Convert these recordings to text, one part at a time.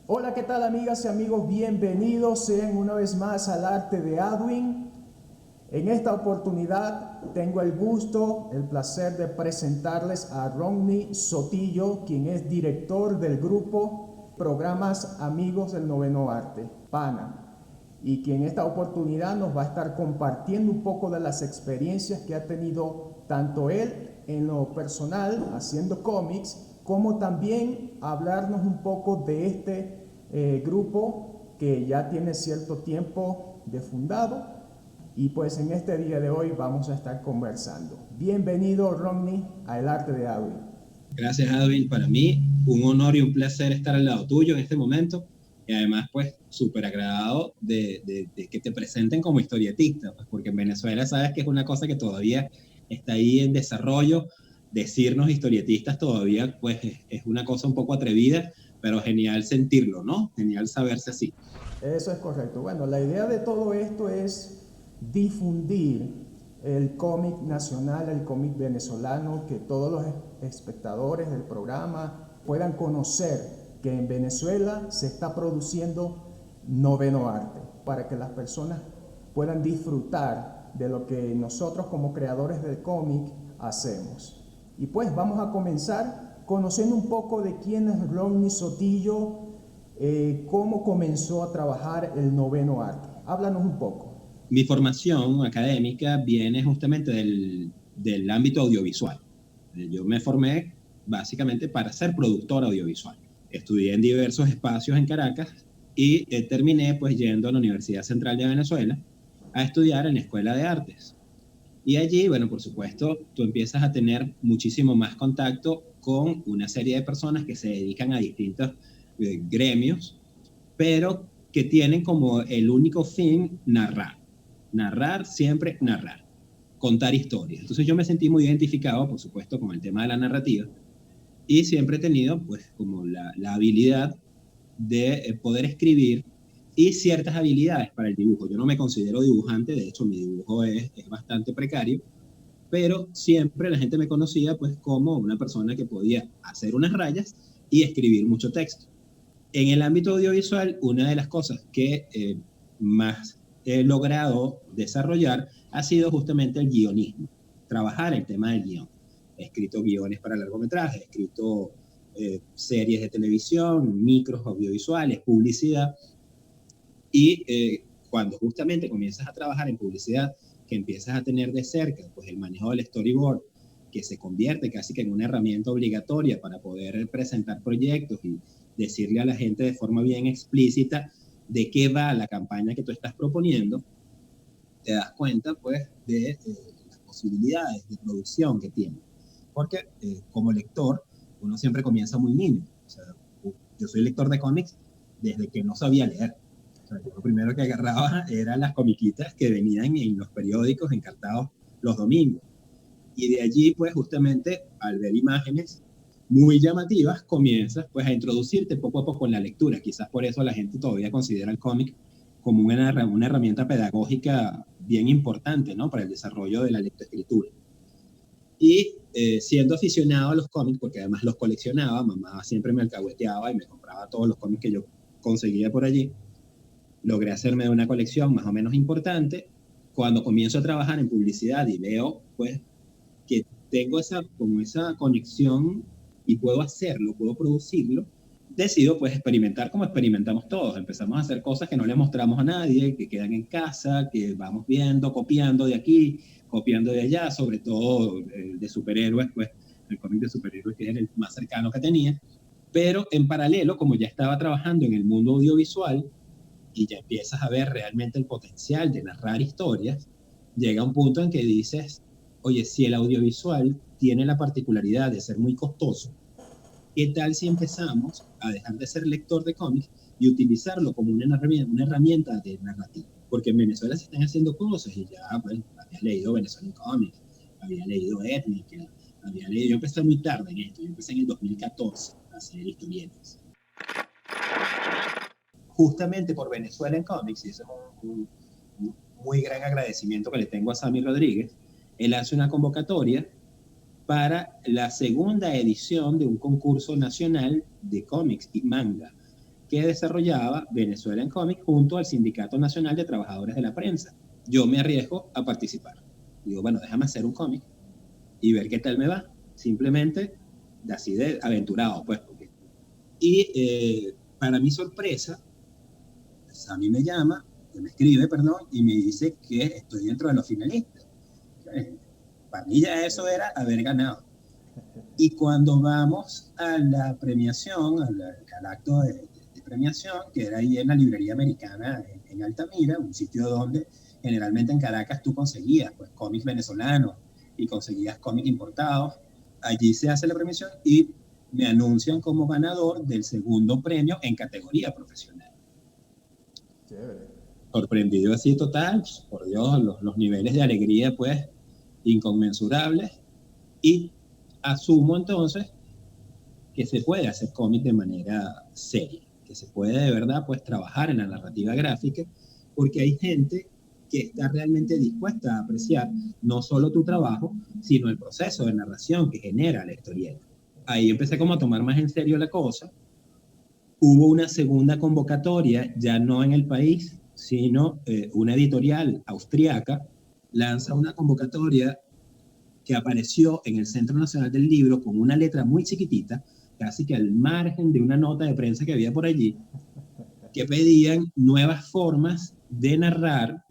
Hola, ¿qué tal amigas y amigos? Bienvenidos sean una vez más al Arte de Adwin. En esta oportunidad tengo el gusto, el placer de presentarles a Ronnie Sotillo, quien es director del grupo Programas Amigos del Noveno Arte, PANA, y quien en esta oportunidad nos va a estar compartiendo un poco de las experiencias que ha tenido tanto él en lo personal haciendo cómics, como también hablarnos un poco de este grupo que ya tiene cierto tiempo de fundado. Y pues en este día de hoy vamos a estar conversando. Bienvenido, Ronnie, a El Arte de Adwin. Gracias, Advil. Para mí, un honor y un placer estar al lado tuyo en este momento. Y además, pues, súper agradado de que te presenten como historietista, pues, porque en Venezuela sabes que es una cosa que todavía está ahí en desarrollo. Decirnos historietistas todavía, pues, es una cosa un poco atrevida, pero genial sentirlo, ¿no? Genial saberse así. Eso es correcto. Bueno, la idea de todo esto es difundir el cómic nacional, el cómic venezolano, que todos los espectadores del programa puedan conocer que en Venezuela se está produciendo noveno arte, para que las personas puedan disfrutar de lo que nosotros como creadores del cómic hacemos. Y pues vamos a comenzar conociendo un poco de quién es Ronnie Sotillo, cómo comenzó a trabajar el noveno arte. Háblanos un poco. Mi formación académica viene justamente del ámbito audiovisual. Yo me formé básicamente para ser productor audiovisual. Estudié en diversos espacios en Caracas y terminé pues yendo a la Universidad Central de Venezuela a estudiar en la Escuela de Artes. Y allí, bueno, por supuesto, tú empiezas a tener muchísimo más contacto con una serie de personas que se dedican a distintos gremios, pero que tienen como el único fin narrar, siempre narrar, contar historias. Entonces yo me sentí muy identificado, por supuesto, con el tema de la narrativa y siempre he tenido pues como la habilidad de poder escribir y ciertas habilidades para el dibujo. Yo no me considero dibujante, de hecho mi dibujo es bastante precario, pero siempre la gente me conocía pues como una persona que podía hacer unas rayas y escribir mucho texto. En el ámbito audiovisual, una de las cosas que más he logrado desarrollar ha sido justamente el guionismo, trabajar el tema del guión. He escrito guiones para largometrajes, he escrito series de televisión, micros audiovisuales, publicidad, y cuando justamente comienzas a trabajar en publicidad, que empiezas a tener de cerca pues, el manejo del storyboard, que se convierte casi que en una herramienta obligatoria para poder presentar proyectos y decirle a la gente de forma bien explícita de qué va la campaña que tú estás proponiendo, te das cuenta pues de las posibilidades de producción que tiene. Porque como lector, uno siempre comienza muy niño. O sea, yo soy lector de cómics desde que no sabía leer. O sea, yo lo primero que agarraba eran las comiquitas que venían en los periódicos encartados los domingos. Y de allí, pues justamente, al ver imágenes muy llamativas, comienzas pues a introducirte poco a poco en la lectura. Quizás por eso la gente todavía considera el cómic como una herramienta pedagógica bien importante, ¿no? Para el desarrollo de la lectoescritura. Y siendo aficionado a los cómics, porque además los coleccionaba, mamá siempre me alcahueteaba y me compraba todos los cómics que yo conseguía por allí, logré hacerme de una colección más o menos importante. Cuando comienzo a trabajar en publicidad y veo pues que tengo como esa conexión y puedo hacerlo, puedo producirlo, decido pues experimentar como experimentamos todos. Empezamos a hacer cosas que no le mostramos a nadie, que quedan en casa, que vamos viendo, copiando de aquí, copiando de allá, sobre todo de superhéroes, pues el cómic de superhéroes que era el más cercano que tenía. Pero en paralelo, como ya estaba trabajando en el mundo audiovisual y ya empiezas a ver realmente el potencial de narrar historias, llega un punto en que dices, oye, si el audiovisual tiene la particularidad de ser muy costoso, ¿qué tal si empezamos a dejar de ser lector de cómics y utilizarlo como una herramienta de narrativa? Porque en Venezuela se están haciendo cosas y ya, bueno, había leído Venezuelan Comics, había leído Étnica, había leído, yo empecé muy tarde en esto, yo empecé en el 2014 a hacer historietas. Justamente por Venezuela en Comics, y eso es un muy gran agradecimiento que le tengo a Sammy Rodríguez, él hace una convocatoria para la segunda edición de un concurso nacional de cómics y manga. que desarrollaba Venezuela en Cómic junto al Sindicato Nacional de Trabajadores de la Prensa. Yo me arriesgo a participar. Digo, bueno, déjame hacer un cómic y ver qué tal me va. Simplemente, así de aventurado, pues. Y para mi sorpresa, Sammy me llama, me escribe, perdón, y me dice que estoy dentro de los finalistas. Para mí ya eso era haber ganado. Y cuando vamos a la premiación, al acto de premiación, que era ahí en la librería americana en Altamira, un sitio donde generalmente en Caracas tú conseguías pues, cómics venezolanos y conseguías cómics importados. Allí se hace la premiación y me anuncian como ganador del segundo premio en categoría profesional. Chévere. Sorprendido así total, por Dios, los niveles de alegría pues inconmensurables, y asumo entonces que se puede hacer cómic de manera seria, que se puede de verdad pues trabajar en la narrativa gráfica, porque hay gente que está realmente dispuesta a apreciar no solo tu trabajo, sino el proceso de narración que genera la historieta. Ahí empecé como a tomar más en serio la cosa. Hubo una segunda convocatoria, ya no en el país, sino una editorial austriaca lanza una convocatoria que apareció en el Centro Nacional del Libro con una letra muy chiquitita, casi que al margen de una nota de prensa que había por allí, que pedían nuevas formas de narrar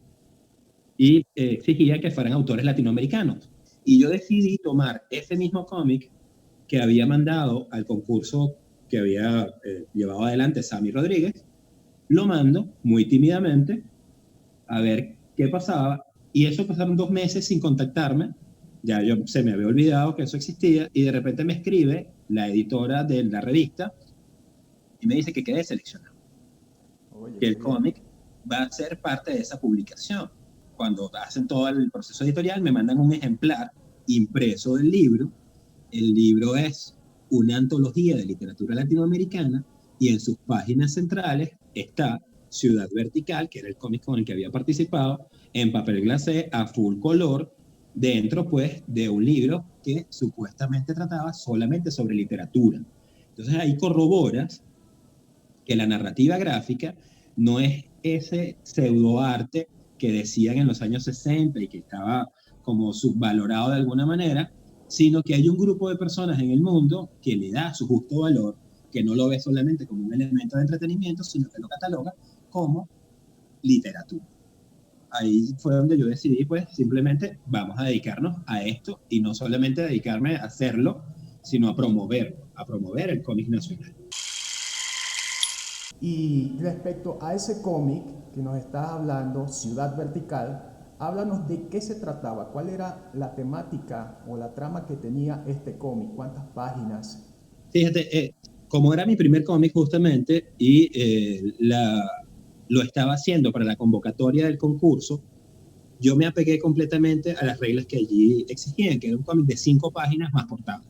y exigían que fueran autores latinoamericanos. Y yo decidí tomar ese mismo cómic que había mandado al concurso que había llevado adelante Sammy Rodríguez, lo mando muy tímidamente a ver qué pasaba, y eso pasaron 2 meses sin contactarme. Ya se me había olvidado que eso existía, y de repente me escribe la editora de la revista y me dice que quedé seleccionado. Oye, que el cómic va a ser parte de esa publicación. Cuando hacen todo el proceso editorial, me mandan un ejemplar impreso del libro. El libro es una antología de literatura latinoamericana, y en sus páginas centrales está Ciudad Vertical, que era el cómic con el que había participado, en papel glacé a full color, dentro pues de un libro que supuestamente trataba solamente sobre literatura. Entonces ahí corroboras que la narrativa gráfica no es ese pseudoarte que decían en los años 60 y que estaba como subvalorado de alguna manera, sino que hay un grupo de personas en el mundo que le da su justo valor, que no lo ve solamente como un elemento de entretenimiento, sino que lo cataloga como literatura. Ahí fue donde yo decidí, pues, simplemente vamos a dedicarnos a esto, y no solamente dedicarme a hacerlo, sino a promover el cómic nacional. Y respecto a ese cómic que nos estás hablando, Ciudad Vertical, háblanos de qué se trataba, cuál era la temática o la trama que tenía este cómic, cuántas páginas. Fíjate, como era mi primer cómic justamente, y lo estaba haciendo para la convocatoria del concurso, yo me apegué completamente a las reglas que allí exigían, que era un cómic de 5 páginas más portada.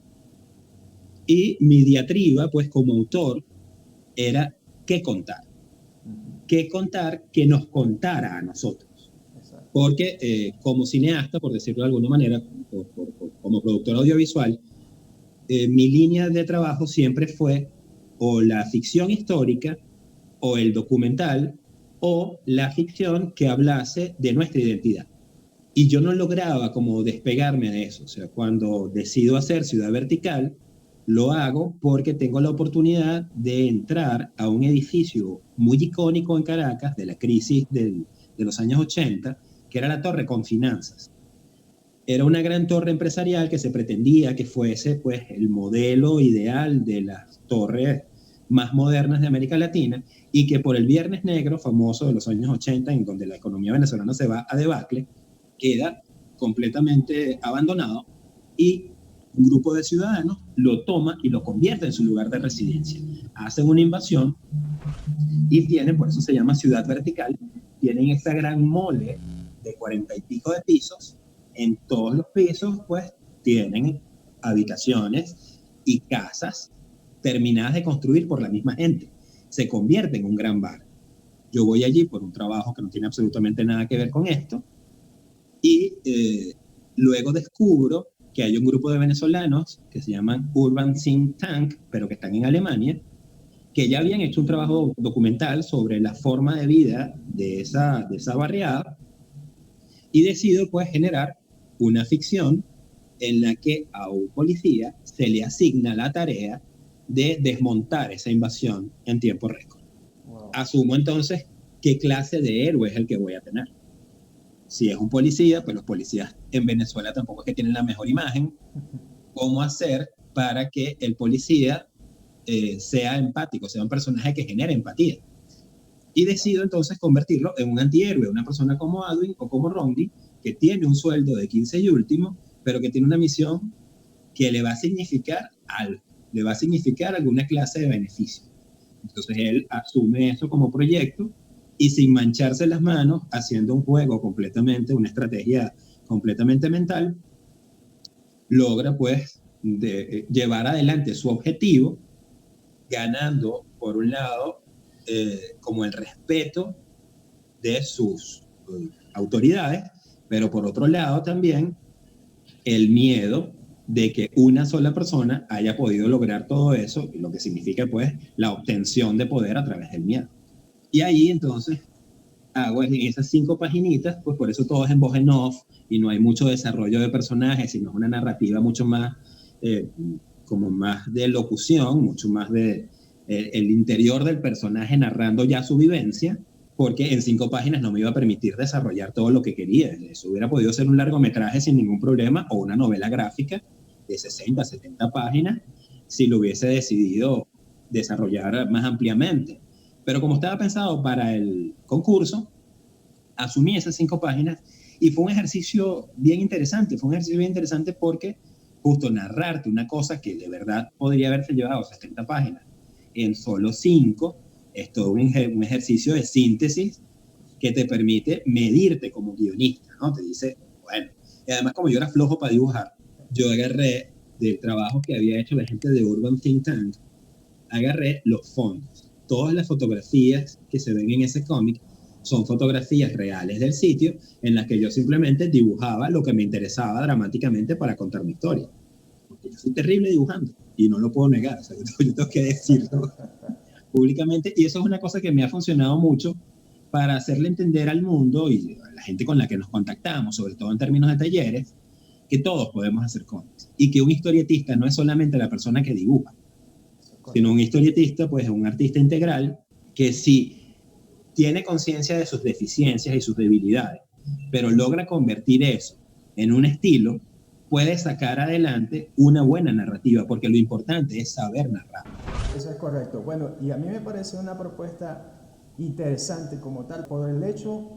Y mi diatriba, pues como autor, era qué contar. Qué contar que nos contara a nosotros. Exacto. Porque como cineasta, por decirlo de alguna manera, como productor audiovisual, mi línea de trabajo siempre fue o la ficción histórica, o el documental, o la ficción que hablase de nuestra identidad. Y yo no lograba como despegarme de eso. O sea, cuando decido hacer Ciudad Vertical, lo hago porque tengo la oportunidad de entrar a un edificio muy icónico en Caracas de la crisis de los años 80, que era la Torre con Finanzas. Era una gran torre empresarial que se pretendía que fuese pues, el modelo ideal de las torres más modernas de América Latina, y que por el Viernes Negro, famoso de los años 80, en donde la economía venezolana se va a debacle, queda completamente abandonado, y un grupo de ciudadanos lo toma y lo convierte en su lugar de residencia. Hacen una invasión y tienen, por eso se llama Ciudad Vertical, tienen esta gran mole de 40 y pico de pisos. En todos los pisos, pues, tienen habitaciones y casas terminadas de construir por la misma gente. Se convierte en un gran bar. Yo voy allí por un trabajo que no tiene absolutamente nada que ver con esto, y luego descubro que hay un grupo de venezolanos que se llaman Urban Think Tank, pero que están en Alemania, que ya habían hecho un trabajo documental sobre la forma de vida de esa barriada, y decido pues generar una ficción en la que a un policía se le asigna la tarea de desmontar esa invasión en tiempo récord. Wow. Asumo entonces qué clase de héroe es el que voy a tener. Si es un policía, pues los policías en Venezuela tampoco es que tienen la mejor imagen. ¿Cómo hacer para que el policía sea empático, sea un personaje que genere empatía? Y decido entonces convertirlo en un antihéroe, una persona como Adwin o como Romney, que tiene un sueldo de 15 y último, pero que tiene una misión que le va a significar algo, le va a significar alguna clase de beneficio. Entonces él asume eso como proyecto y sin mancharse las manos, haciendo un juego completamente, una estrategia completamente mental, logra pues llevar adelante su objetivo, ganando por un lado como el respeto de sus autoridades, pero por otro lado también el miedo de que una sola persona haya podido lograr todo eso, lo que significa pues la obtención de poder a través del miedo. Y ahí entonces hago en esas 5 paginitas, pues por eso todo es en voz en off y no hay mucho desarrollo de personajes, sino es una narrativa mucho más, como más de locución, mucho más de el interior del personaje narrando ya su vivencia, porque en 5 páginas no me iba a permitir desarrollar todo lo que quería. Eso hubiera podido ser un largometraje sin ningún problema o una novela gráfica de 60, 70 páginas si lo hubiese decidido desarrollar más ampliamente. Pero como estaba pensado para el concurso, asumí esas 5 páginas y fue un ejercicio bien interesante. Fue un ejercicio bien interesante porque justo narrarte una cosa que de verdad podría haberse llevado 70 páginas en solo 5 es todo un ejercicio de síntesis que te permite medirte como guionista, ¿no? Te dice, bueno, y además como yo era flojo para dibujar, yo agarré del trabajo que había hecho la gente de Urban Think Tank, agarré los fondos. Todas las fotografías que se ven en ese cómic son fotografías reales del sitio en las que yo simplemente dibujaba lo que me interesaba dramáticamente para contar mi historia. Porque yo soy terrible dibujando y no lo puedo negar, o sea, yo tengo que decirlo públicamente, y eso es una cosa que me ha funcionado mucho para hacerle entender al mundo y a la gente con la que nos contactamos, sobre todo en términos de talleres, que todos podemos hacer cómics y que un historietista no es solamente la persona que dibuja, sino un historietista pues es un artista integral que sí tiene conciencia de sus deficiencias y sus debilidades, pero logra convertir eso en un estilo, puede sacar adelante una buena narrativa, porque lo importante es saber narrar. Eso es correcto. Bueno, y a mí me parece una propuesta interesante como tal, por el hecho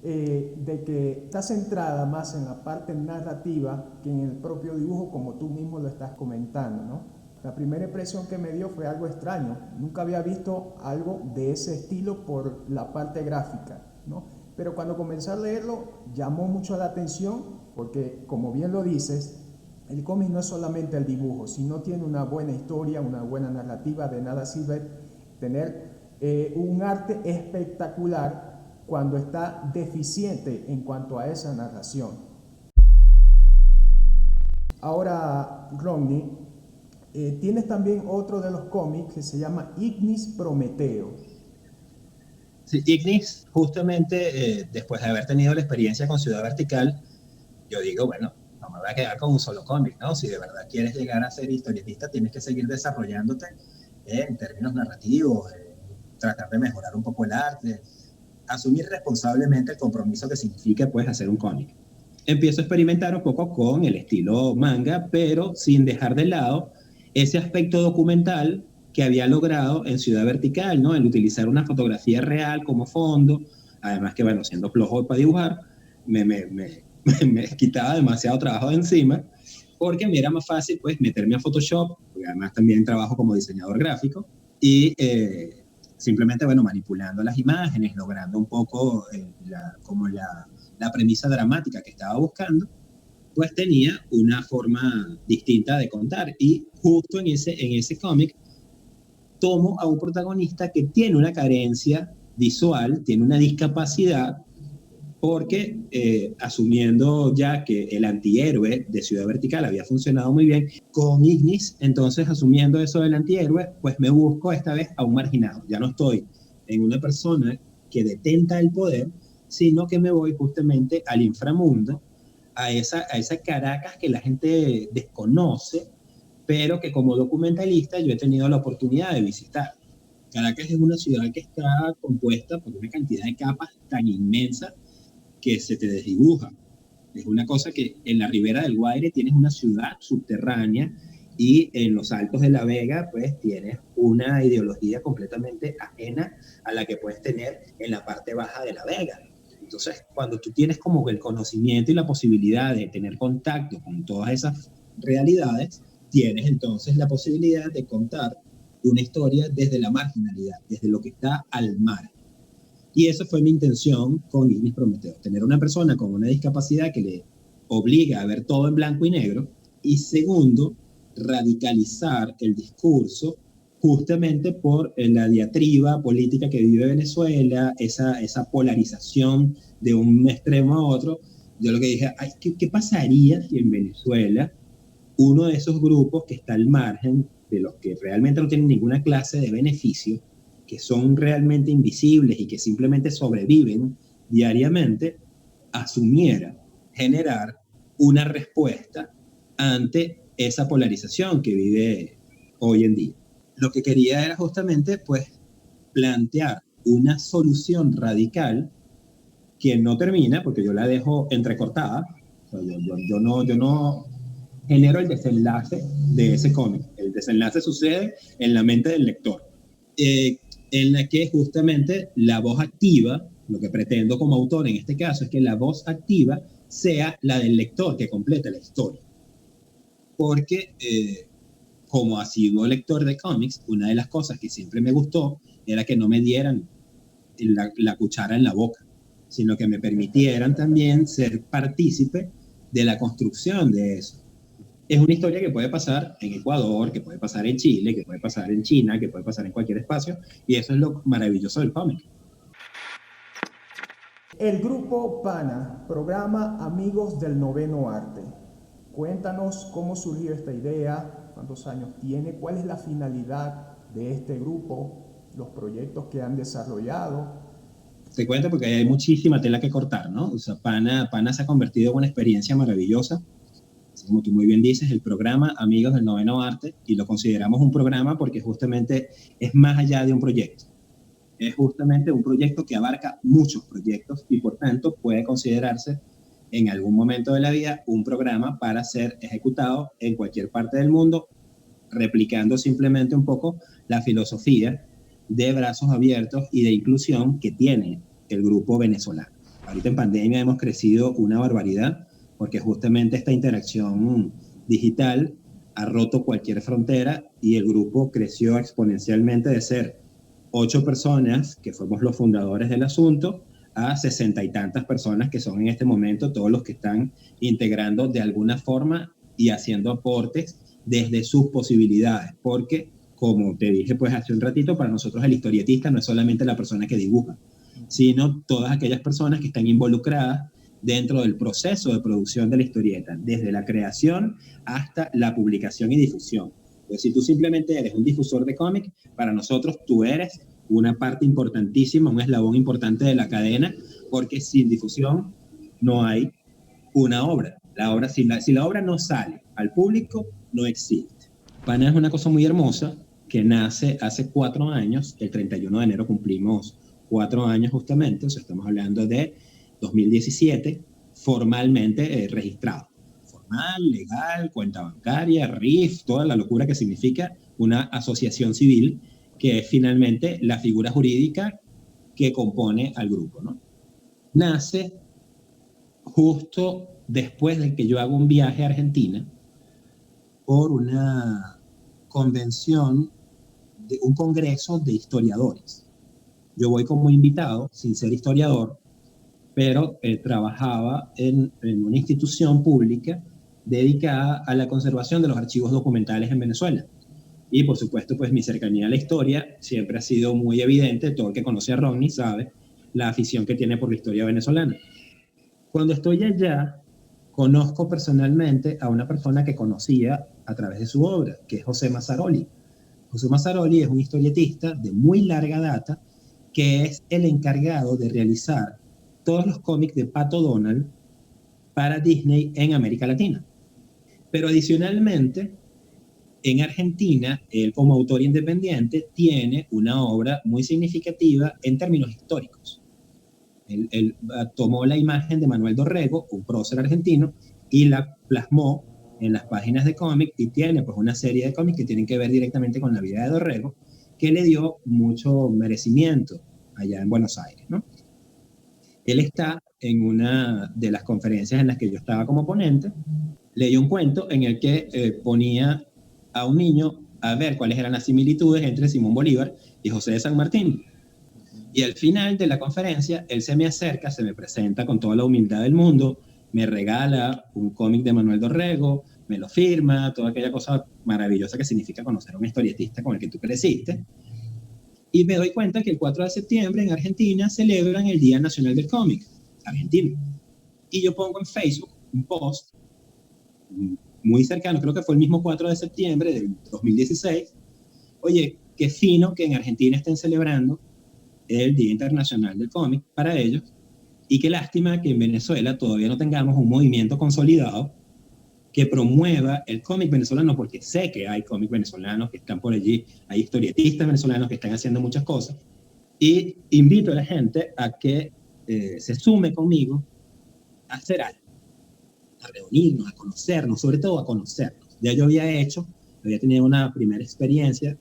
de que está centrada más en la parte narrativa que en el propio dibujo, como tú mismo lo estás comentando, ¿no? La primera impresión que me dio fue algo extraño. Nunca había visto algo de ese estilo por la parte gráfica, ¿no? Pero cuando comencé a leerlo, llamó mucho la atención, porque como bien lo dices, el cómic no es solamente el dibujo, sino tiene una buena historia, una buena narrativa. De nada sirve tener un arte espectacular cuando está deficiente en cuanto a esa narración. Ahora, Romney, tienes también otro de los cómics que se llama Ignis Prometeo. Sí, Ignis, justamente después de haber tenido la experiencia con Ciudad Vertical, yo digo, bueno, no me voy a quedar con un solo cómic, ¿no? Si de verdad quieres llegar a ser historietista, tienes que seguir desarrollándote en términos narrativos, tratar de mejorar un poco el arte, asumir responsablemente el compromiso que significa, pues, hacer un cómic. Empiezo a experimentar un poco con el estilo manga, pero sin dejar de lado ese aspecto documental que había logrado en Ciudad Vertical, ¿no? El utilizar una fotografía real como fondo, además que, bueno, siendo flojo para dibujar, me quitaba demasiado trabajo de encima, porque me era más fácil pues meterme a Photoshop, porque además también trabajo como diseñador gráfico, y simplemente, bueno, manipulando las imágenes, logrando un poco la premisa dramática que estaba buscando, pues tenía una forma distinta de contar. Y justo en ese cómic tomo a un protagonista que tiene una carencia visual, tiene una discapacidad, porque asumiendo ya que el antihéroe de Ciudad Vertical había funcionado muy bien con Ignis, entonces asumiendo eso del antihéroe, pues me busco esta vez a un marginado. Ya no estoy en una persona que detenta el poder, sino que me voy justamente al inframundo, a esa Caracas que la gente desconoce, pero que como documentalista yo he tenido la oportunidad de visitar. Caracas es una ciudad que está compuesta por una cantidad de capas tan inmensa que se te desdibuja. Es una cosa que en la ribera del Guaire tienes una ciudad subterránea y en los Altos de la Vega pues tienes una ideología completamente ajena a la que puedes tener en la parte baja de la Vega. Entonces, cuando tú tienes como el conocimiento y la posibilidad de tener contacto con todas esas realidades, tienes entonces la posibilidad de contar una historia desde la marginalidad, desde lo que está al mar. Y esa fue mi intención con Ignis Prometeo, tener una persona con una discapacidad que le obliga a ver todo en blanco y negro, y segundo, radicalizar el discurso justamente por la diatriba política que vive Venezuela, esa polarización de un extremo a otro. Yo lo que dije, ay, ¿qué pasaría si en Venezuela uno de esos grupos que está al margen, de los que realmente no tienen ninguna clase de beneficio, que son realmente invisibles y que simplemente sobreviven diariamente, asumiera generar una respuesta ante esa polarización que vive hoy en día? Lo que quería era justamente pues plantear una solución radical que no termina, porque yo la dejo entrecortada. O sea, yo no genero el desenlace de ese cómic. El desenlace sucede en la mente del lector, en la que justamente la voz activa, lo que pretendo como autor en este caso es que la voz activa sea la del lector que complete la historia. Porque como asiduo lector de cómics, una de las cosas que siempre me gustó era que no me dieran la cuchara en la boca, sino que me permitieran también ser partícipe de la construcción de eso. Es una historia que puede pasar en Ecuador, que puede pasar en Chile, que puede pasar en China, que puede pasar en cualquier espacio, y eso es lo maravilloso del cómic. El grupo PANA, Programa Amigos del Noveno Arte. Cuéntanos cómo surgió esta idea, cuántos años tiene, cuál es la finalidad de este grupo, los proyectos que han desarrollado. Te cuento porque hay muchísima tela que cortar, ¿no? O sea, PANA se ha convertido en una experiencia maravillosa. Como tú muy bien dices, el programa Amigos del Noveno Arte, y lo consideramos un programa porque justamente es más allá de un proyecto. Es justamente un proyecto que abarca muchos proyectos y por tanto puede considerarse en algún momento de la vida un programa para ser ejecutado en cualquier parte del mundo, replicando simplemente un poco la filosofía de brazos abiertos y de inclusión que tiene el grupo venezolano. Ahorita en pandemia hemos crecido una barbaridad, porque justamente esta interacción digital ha roto cualquier frontera y el grupo creció exponencialmente de ser 8 personas, que fuimos los fundadores del asunto, a 60 y tantas personas que son en este momento todos los que están integrando de alguna forma y haciendo aportes desde sus posibilidades, porque como te dije pues hace un ratito, para nosotros el historietista no es solamente la persona que dibuja, sino todas aquellas personas que están involucradas dentro del proceso de producción de la historieta, desde la creación hasta la publicación y difusión. Pues si tú simplemente eres un difusor de cómic, para nosotros tú eres una parte importantísima, un eslabón importante de la cadena, porque sin difusión no hay una obra. La obra si la obra no sale al público, no existe. PANA es una cosa muy hermosa que nace hace 4 años, el 31 de enero cumplimos 4 años justamente, o sea, estamos hablando de 2017, formalmente registrado. Formal, legal, cuenta bancaria, RIF, toda la locura que significa una asociación civil, que es finalmente la figura jurídica que compone al grupo, ¿no? Nace justo después de que yo hago un viaje a Argentina por una convención, de un congreso de historiadores. Yo voy como invitado, sin ser historiador, pero trabajaba en una institución pública dedicada a la conservación de los archivos documentales en Venezuela. Y por supuesto, pues mi cercanía a la historia siempre ha sido muy evidente. Todo el que conoce a Ronnie sabe la afición que tiene por la historia venezolana. Cuando estoy allá, conozco personalmente a una persona que conocía a través de su obra, que es José Mazzaroli. José Mazzaroli es un historietista de muy larga data que es el encargado de realizar todos los cómics de Pato Donald para Disney en América Latina. Pero adicionalmente, en Argentina, él como autor independiente tiene una obra muy significativa en términos históricos. Él tomó la imagen de Manuel Dorrego, un prócer argentino, y la plasmó en las páginas de cómic y tiene pues una serie de cómics que tienen que ver directamente con la vida de Dorrego, que le dio mucho merecimiento allá en Buenos Aires, ¿no? Él está en una de las conferencias en las que yo estaba como ponente, leyó un cuento en el que ponía a un niño a ver cuáles eran las similitudes entre Simón Bolívar y José de San Martín. Y al final de la conferencia, él se me acerca, se me presenta con toda la humildad del mundo, me regala un cómic de Manuel Dorrego, me lo firma, toda aquella cosa maravillosa que significa conocer a un historietista con el que tú creciste. Y me doy cuenta que el 4 de septiembre en Argentina celebran el Día Nacional del Cómic argentino. Y yo pongo en Facebook un post muy cercano, creo que fue el mismo 4 de septiembre del 2016. Oye, qué fino que en Argentina estén celebrando el Día Internacional del Cómic para ellos, y qué lástima que en Venezuela todavía no tengamos un movimiento consolidado que promueva el cómic venezolano, porque sé que hay cómics venezolanos que están por allí, hay historietistas venezolanos que están haciendo muchas cosas, y invito a la gente a que se sume conmigo a hacer algo, a reunirnos, a conocernos, sobre todo a conocernos. Ya yo había tenido una primera experiencia,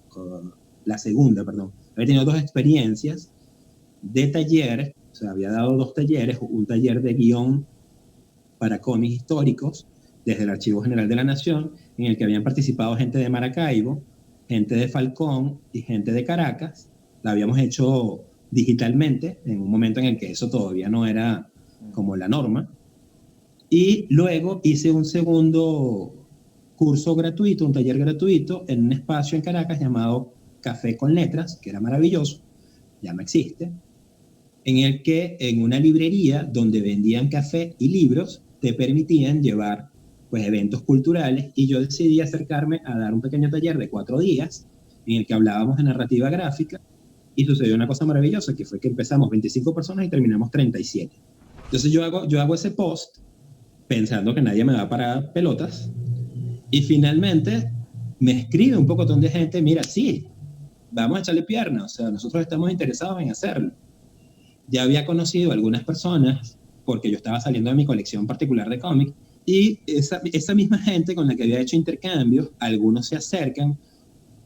la segunda, perdón, había tenido 2 experiencias de talleres, o sea, había dado 2 talleres, un taller de guión para cómics históricos desde el Archivo General de la Nación, en el que habían participado gente de Maracaibo, gente de Falcón y gente de Caracas. La habíamos hecho digitalmente, en un momento en el que eso todavía no era como la norma. Y luego hice un segundo curso gratuito, un taller gratuito, en un espacio en Caracas llamado Café con Letras, que era maravilloso, ya no existe, en el que en una librería donde vendían café y libros, te permitían llevar pues eventos culturales, y yo decidí acercarme a dar un pequeño taller de 4 días en el que hablábamos de narrativa gráfica, y sucedió una cosa maravillosa, que fue que empezamos 25 personas y terminamos 37. Entonces yo hago ese post pensando que nadie me va a parar pelotas, y finalmente me escribe un pocotón de gente, mira, sí, vamos a echarle pierna, o sea, nosotros estamos interesados en hacerlo. Ya había conocido a algunas personas, porque yo estaba saliendo de mi colección particular de cómics, y esa misma gente con la que había hecho intercambios, algunos se acercan,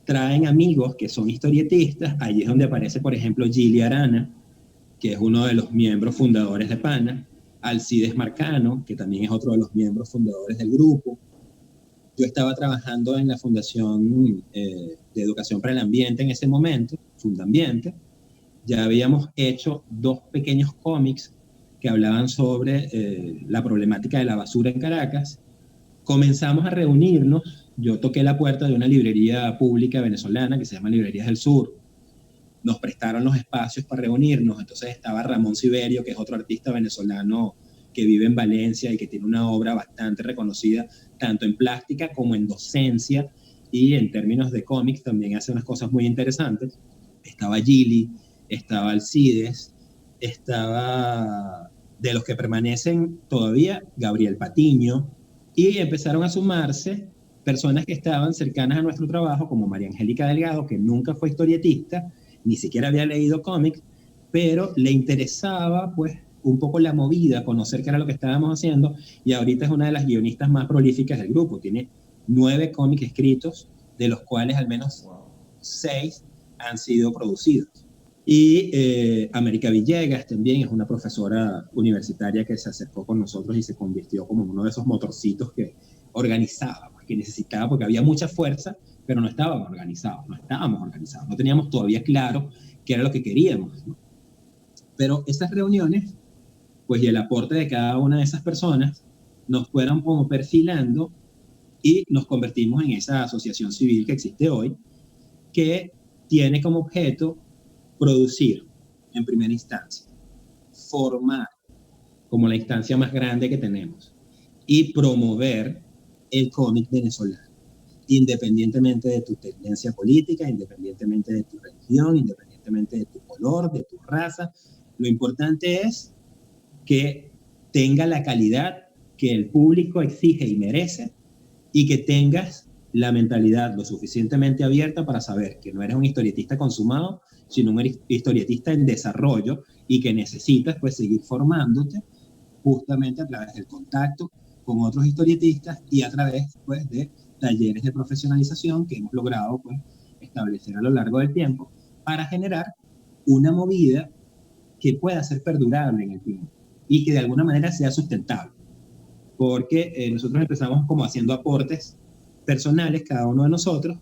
traen amigos que son historietistas. Allí es donde aparece, por ejemplo, Gili Arana, que es uno de los miembros fundadores de PANA, Alcides Marcano, que también es otro de los miembros fundadores del grupo. Yo estaba trabajando en la Fundación de Educación para el Ambiente en ese momento, Fundambiente. Ya habíamos hecho 2 pequeños cómics que hablaban sobre la problemática de la basura en Caracas. Comenzamos a reunirnos. Yo toqué la puerta de una librería pública venezolana que se llama Librerías del Sur. Nos prestaron los espacios para reunirnos. Entonces estaba Ramón Siberio, que es otro artista venezolano que vive en Valencia y que tiene una obra bastante reconocida, tanto en plástica como en docencia, y en términos de cómics también hace unas cosas muy interesantes. Estaba Gili, estaba Alcides, estaba, de los que permanecen todavía, Gabriel Patiño, y empezaron a sumarse personas que estaban cercanas a nuestro trabajo, como María Angélica Delgado, que nunca fue historietista, ni siquiera había leído cómics, pero le interesaba pues un poco la movida, conocer qué era lo que estábamos haciendo, y ahorita es una de las guionistas más prolíficas del grupo. Tiene 9 cómics escritos, de los cuales al menos 6 han sido producidos. Y América Villegas también es una profesora universitaria que se acercó con nosotros y se convirtió como uno de esos motorcitos que organizaba, que necesitaba, porque había mucha fuerza, pero no estábamos organizados, no teníamos todavía claro qué era lo que queríamos, ¿no? Pero esas reuniones, pues, y el aporte de cada una de esas personas nos fueron como perfilando, y nos convertimos en esa asociación civil que existe hoy, que tiene como objeto producir, en primera instancia, formar como la instancia más grande que tenemos y promover el cómic venezolano, independientemente de tu tendencia política, independientemente de tu religión, independientemente de tu color, de tu raza. Lo importante es que tenga la calidad que el público exige y merece, y que tengas la mentalidad lo suficientemente abierta para saber que no eres un historietista consumado, sino un historietista en desarrollo, y que necesitas pues seguir formándote justamente a través del contacto con otros historietistas y a través pues de talleres de profesionalización que hemos logrado pues establecer a lo largo del tiempo para generar una movida que pueda ser perdurable en el tiempo y que de alguna manera sea sustentable. Porque nosotros empezamos como haciendo aportes personales, cada uno de nosotros,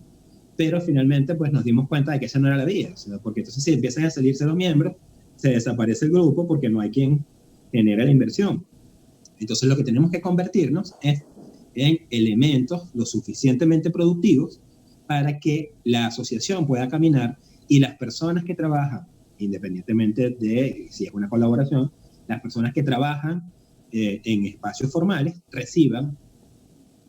pero finalmente pues nos dimos cuenta de que esa no era la vía, o sea, porque entonces si empiezan a salirse los miembros, se desaparece el grupo porque no hay quien genere la inversión. Entonces lo que tenemos que convertirnos es en elementos lo suficientemente productivos para que la asociación pueda caminar y las personas que trabajan, independientemente de si es una colaboración, las personas que trabajan en espacios formales reciban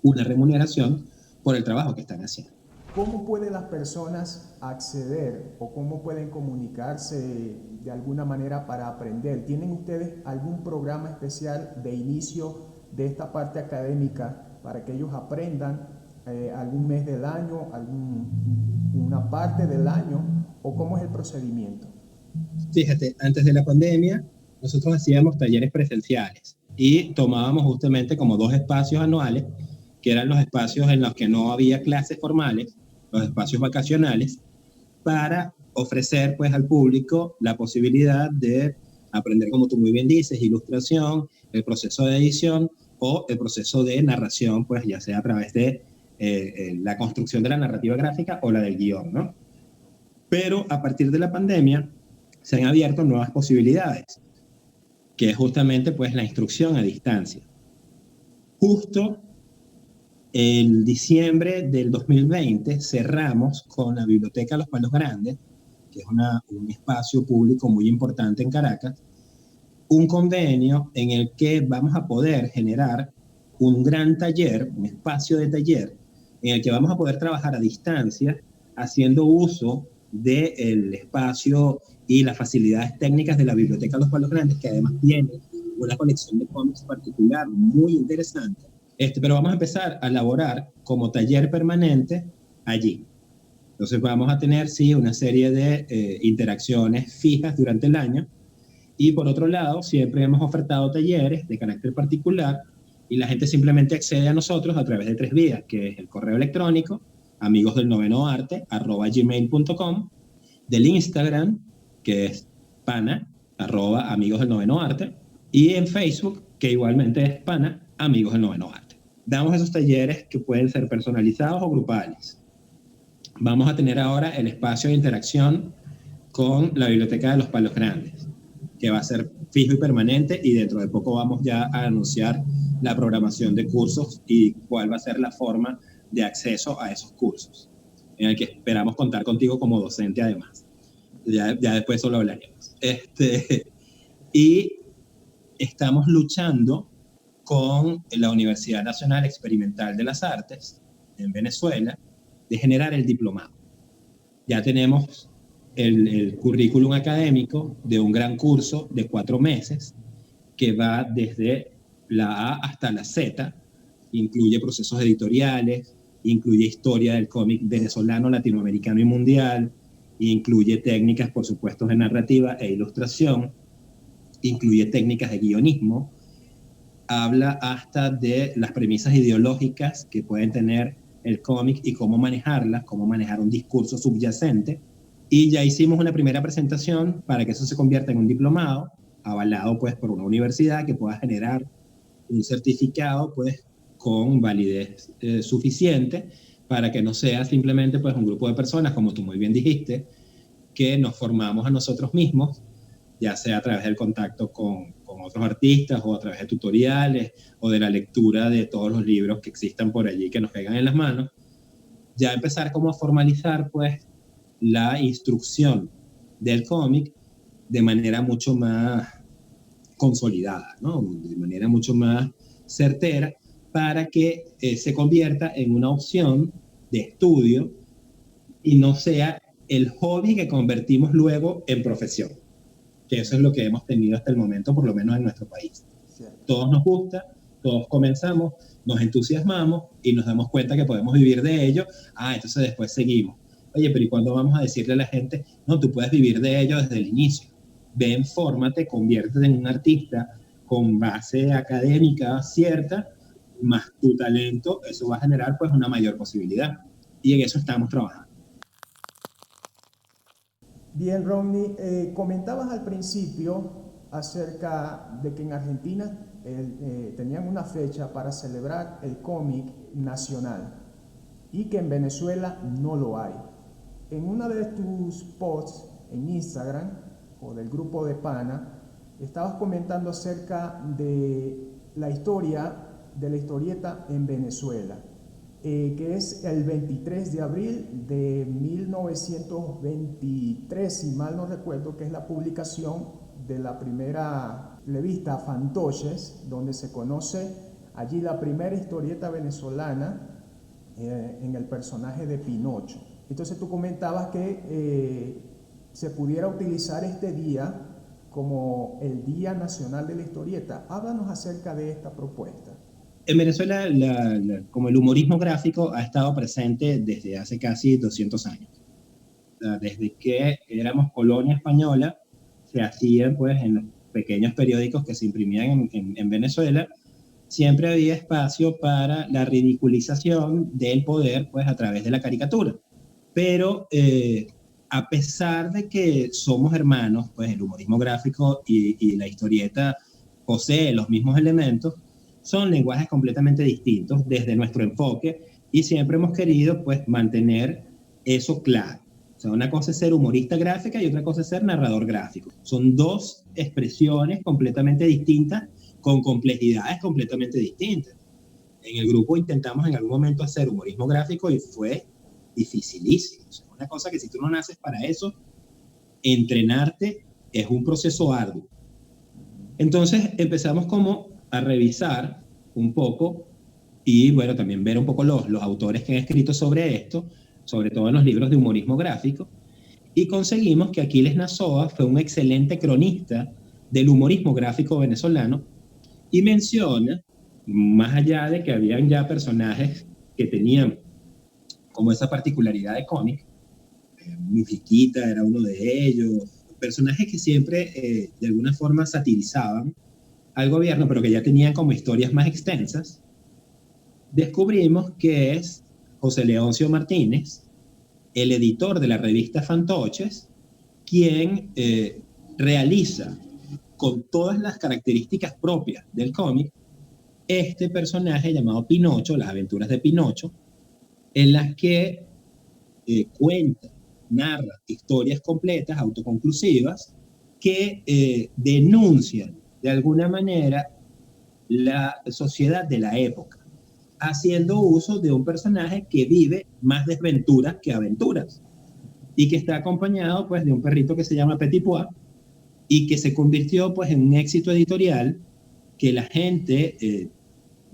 una remuneración por el trabajo que están haciendo. ¿Cómo pueden las personas acceder o cómo pueden comunicarse de alguna manera para aprender? ¿Tienen ustedes algún programa especial de inicio de esta parte académica para que ellos aprendan algún mes del año, una parte del año, o cómo es el procedimiento? Fíjate, antes de la pandemia, nosotros hacíamos talleres presenciales y tomábamos justamente como 2 espacios anuales, que eran los espacios en los que no había clases formales, los espacios vacacionales, para ofrecer pues al público la posibilidad de aprender, como tú muy bien dices, ilustración, el proceso de edición o el proceso de narración, pues ya sea a través de la construcción de la narrativa gráfica o la del guión, ¿no? Pero a partir de la pandemia se han abierto nuevas posibilidades, que es justamente pues la instrucción a distancia. Justo en diciembre del 2020 cerramos con la Biblioteca Los Palos Grandes, que es un espacio público muy importante en Caracas, un convenio en el que vamos a poder generar un gran taller, un espacio de taller, en el que vamos a poder trabajar a distancia, haciendo uso del espacio y las facilidades técnicas de la Biblioteca Los Palos Grandes, que además tiene una colección de cómics particular muy interesante. Pero vamos a empezar a elaborar como taller permanente allí. Entonces vamos a tener, sí, una serie de interacciones fijas durante el año. Y por otro lado, siempre hemos ofertado talleres de carácter particular y la gente simplemente accede a nosotros a través de 3 vías, que es el correo electrónico, amigosdelnovenoarte@gmail.com, del Instagram, que es pana, @amigosdelnovenoarte, y en Facebook, que igualmente es pana, Amigos del Noveno Arte. Damos esos talleres que pueden ser personalizados o grupales. Vamos a tener ahora el espacio de interacción con la Biblioteca de Los Palos Grandes, que va a ser fijo y permanente, y dentro de poco vamos ya a anunciar la programación de cursos y cuál va a ser la forma de acceso a esos cursos, en el que esperamos contar contigo como docente además. Ya después eso lo hablaremos. Y estamos luchando con la Universidad Nacional Experimental de las Artes en Venezuela de generar el diplomado. Ya tenemos el currículum académico de un gran curso de 4 meses que va desde la A hasta la Z, incluye procesos editoriales, incluye historia del cómic venezolano, latinoamericano y mundial, incluye técnicas, por supuesto, de narrativa e ilustración, incluye técnicas de guionismo, habla hasta de las premisas ideológicas que pueden tener el cómic y cómo manejarlas, cómo manejar un discurso subyacente. Y ya hicimos una primera presentación para que eso se convierta en un diplomado, avalado pues por una universidad que pueda generar un certificado pues con validez suficiente para que no sea simplemente pues un grupo de personas, como tú muy bien dijiste, que nos formamos a nosotros mismos, ya sea a través del contacto con otros artistas o a través de tutoriales o de la lectura de todos los libros que existan por allí que nos caigan en las manos. Ya empezar como a formalizar pues la instrucción del cómic de manera mucho más consolidada, ¿no? De manera mucho más certera, para que se convierta en una opción de estudio y no sea el hobby que convertimos luego en profesión, que eso es lo que hemos tenido hasta el momento, por lo menos en nuestro país. Cierto. Todos nos gusta, todos comenzamos, nos entusiasmamos y nos damos cuenta que podemos vivir de ello. Entonces después seguimos. Oye, pero ¿y cuándo vamos a decirle a la gente, no, tú puedes vivir de ello desde el inicio? Ven, fórmate, conviértete en un artista con base académica cierta, más tu talento, eso va a generar pues una mayor posibilidad. Y en eso estamos trabajando. Bien, Rodney, comentabas al principio acerca de que en Argentina tenían una fecha para celebrar el cómic nacional y que en Venezuela no lo hay. En una de tus posts en Instagram o del grupo de Pana, estabas comentando acerca de la historia de la historieta en Venezuela, que es el 23 de abril de 1923, si mal no recuerdo, que es la publicación de la primera revista Fantoches, donde se conoce allí la primera historieta venezolana en el personaje de Pinocho. Entonces tú comentabas que se pudiera utilizar este día como el Día Nacional de la Historieta. Háblanos acerca de esta propuesta. En Venezuela, como el humorismo gráfico ha estado presente desde hace casi 200 años. Desde que éramos colonia española, se hacían pues en los pequeños periódicos que se imprimían en Venezuela, siempre había espacio para la ridiculización del poder pues a través de la caricatura. Pero a pesar de que somos hermanos, pues el humorismo gráfico y la historieta posee los mismos elementos, son lenguajes completamente distintos desde nuestro enfoque y siempre hemos querido pues mantener eso claro. O sea, una cosa es ser humorista gráfica y otra cosa es ser narrador gráfico. Son dos expresiones completamente distintas con complejidades completamente distintas. En el grupo intentamos en algún momento hacer humorismo gráfico y fue dificilísimo. O sea, una cosa que si tú no naces para eso, entrenarte es un proceso arduo. Entonces empezamos como a revisar un poco y bueno, también ver un poco los autores que han escrito sobre esto, sobre todo en los libros de humorismo gráfico, y conseguimos que Aquiles Nazoa fue un excelente cronista del humorismo gráfico venezolano y menciona, más allá de que habían ya personajes que tenían como esa particularidad de cómic, Mujiquita era uno de ellos, personajes que siempre de alguna forma satirizaban al gobierno, pero que ya tenían como historias más extensas, descubrimos que es José Leoncio Martínez, el editor de la revista Fantoches, quien realiza con todas las características propias del cómic este personaje llamado Pinocho, las aventuras de Pinocho, en las que cuenta, narra historias completas, autoconclusivas, que denuncian de alguna manera la sociedad de la época, haciendo uso de un personaje que vive más desventuras que aventuras y que está acompañado pues de un perrito que se llama Petit Pois y que se convirtió pues en un éxito editorial que la gente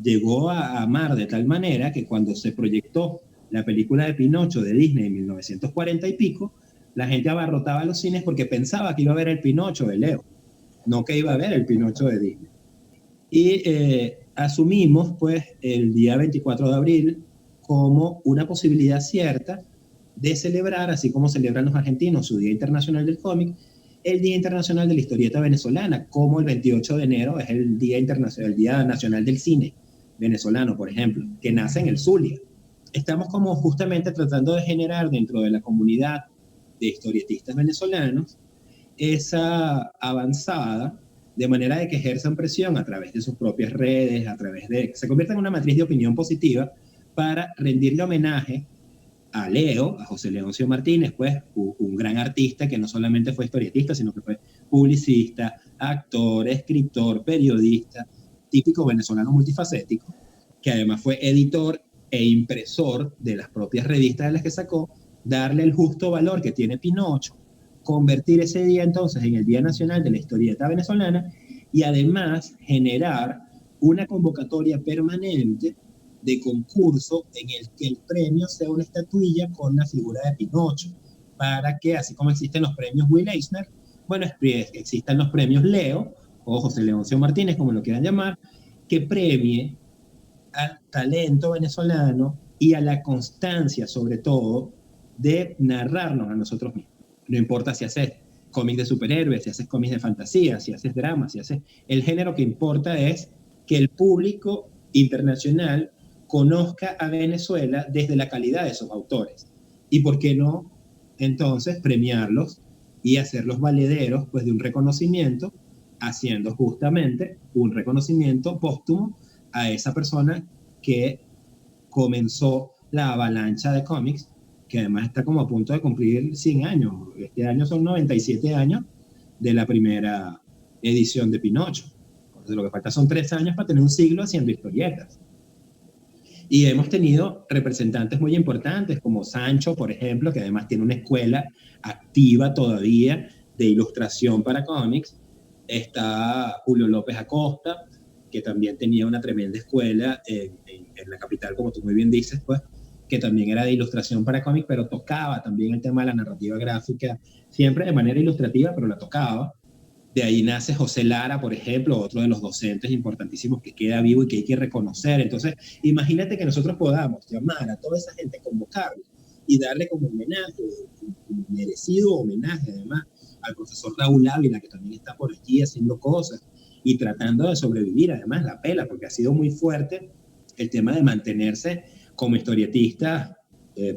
llegó a amar de tal manera que cuando se proyectó la película de Pinocho de Disney en 1940 y pico, la gente abarrotaba los cines porque pensaba que iba a ver el Pinocho de Leo, no que iba a ver el Pinocho de Disney. Y asumimos pues el día 24 de abril como una posibilidad cierta de celebrar, así como celebran los argentinos su Día Internacional del Cómic, el Día Internacional de la Historieta Venezolana, como el 28 de enero es el Día Internacional, el Día Nacional del Cine venezolano, por ejemplo, que nace en el Zulia. Estamos como justamente tratando de generar dentro de la comunidad de historietistas venezolanos esa avanzada, de manera de que ejerzan presión a través de sus propias redes, a través de que se convierta en una matriz de opinión positiva para rendirle homenaje a Leo, a José Leoncio Martínez, pues un gran artista que no solamente fue historietista, sino que fue publicista, actor, escritor, periodista, típico venezolano multifacético, que además fue editor e impresor de las propias revistas de las que sacó, darle el justo valor que tiene Pinocho, convertir ese día entonces en el Día Nacional de la Historieta Venezolana y además generar una convocatoria permanente de concurso en el que el premio sea una estatuilla con la figura de Pinocho, para que, así como existen los premios Will Eisner, bueno, existan los premios Leo, o José Leoncio Martínez, como lo quieran llamar, que premie al talento venezolano y a la constancia, sobre todo, de narrarnos a nosotros mismos. No importa si haces cómics de superhéroes, si haces cómics de fantasía, si haces dramas, si haces... El género que importa es que el público internacional conozca a Venezuela desde la calidad de sus autores. Y por qué no, entonces, premiarlos y hacerlos valederos, pues, de un reconocimiento, haciendo justamente un reconocimiento póstumo a esa persona que comenzó la avalancha de cómics, que además está como a punto de cumplir 100 años. Este año son 97 años de la primera edición de Pinocho. Entonces, lo que falta son 3 años para tener un siglo haciendo historietas. Y hemos tenido representantes muy importantes, como Sancho, por ejemplo, que además tiene una escuela activa todavía de ilustración para cómics. Está Julio López Acosta, que también tenía una tremenda escuela en la capital, como tú muy bien dices, pues, que también era de ilustración para cómics, pero tocaba también el tema de la narrativa gráfica, siempre de manera ilustrativa, pero la tocaba. De ahí nace José Lara, por ejemplo, otro de los docentes importantísimos que queda vivo y que hay que reconocer. Entonces, imagínate que nosotros podamos llamar a toda esa gente, convocarlos y darle como homenaje, un merecido homenaje, además, al profesor Raúl Ávila, que también está por aquí haciendo cosas y tratando de sobrevivir, además, la pela, porque ha sido muy fuerte el tema de mantenerse como historietista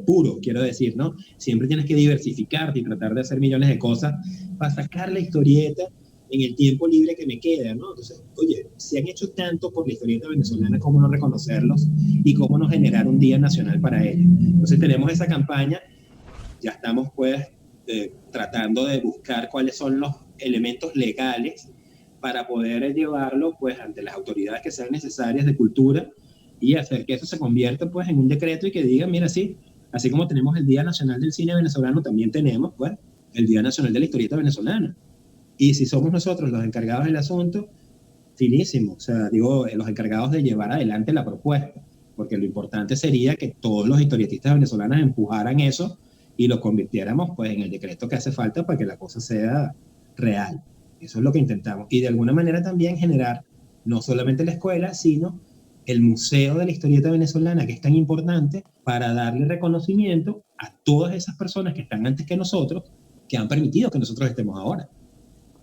puro, quiero decir, ¿no? Siempre tienes que diversificarte y tratar de hacer millones de cosas para sacar la historieta en el tiempo libre que me queda, ¿no? Entonces, oye, si han hecho tanto por la historieta venezolana, ¿cómo no reconocerlos? Y cómo no generar un día nacional para ellos. Entonces tenemos esa campaña, ya estamos pues tratando de buscar cuáles son los elementos legales para poder llevarlo pues ante las autoridades que sean necesarias de cultura y hacer que eso se convierta pues en un decreto y que diga, mira, sí, así como tenemos el Día Nacional del Cine Venezolano, también tenemos pues el Día Nacional de la Historieta Venezolana. Y si somos nosotros los encargados del asunto, finísimo, o sea, digo, los encargados de llevar adelante la propuesta, porque lo importante sería que todos los historietistas venezolanos empujaran eso y lo convirtiéramos pues en el decreto que hace falta para que la cosa sea real. Eso es lo que intentamos. Y de alguna manera también generar no solamente la escuela, sino el Museo de la Historieta Venezolana, que es tan importante para darle reconocimiento a todas esas personas que están antes que nosotros, que han permitido que nosotros estemos ahora,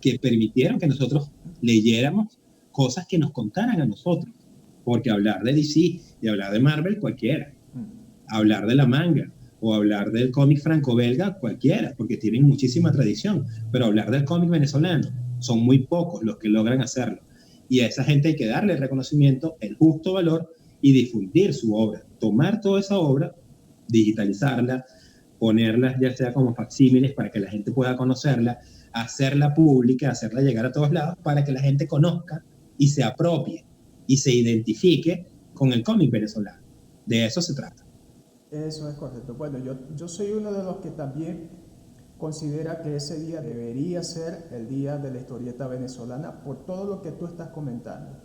que permitieron que nosotros leyéramos cosas que nos contaran a nosotros. Porque hablar de DC y hablar de Marvel, cualquiera. Hablar de la manga o hablar del cómic franco-belga, cualquiera, porque tienen muchísima tradición. Pero hablar del cómic venezolano, son muy pocos los que logran hacerlo. Y a esa gente hay que darle el reconocimiento, el justo valor y difundir su obra. Tomar toda esa obra, digitalizarla, ponerla ya sea como facsímiles para que la gente pueda conocerla, hacerla pública, hacerla llegar a todos lados para que la gente conozca y se apropie y se identifique con el cómic venezolano. De eso se trata. Eso es correcto. Bueno, yo soy uno de los que también considera que ese día debería ser el Día de la Historieta Venezolana por todo lo que tú estás comentando.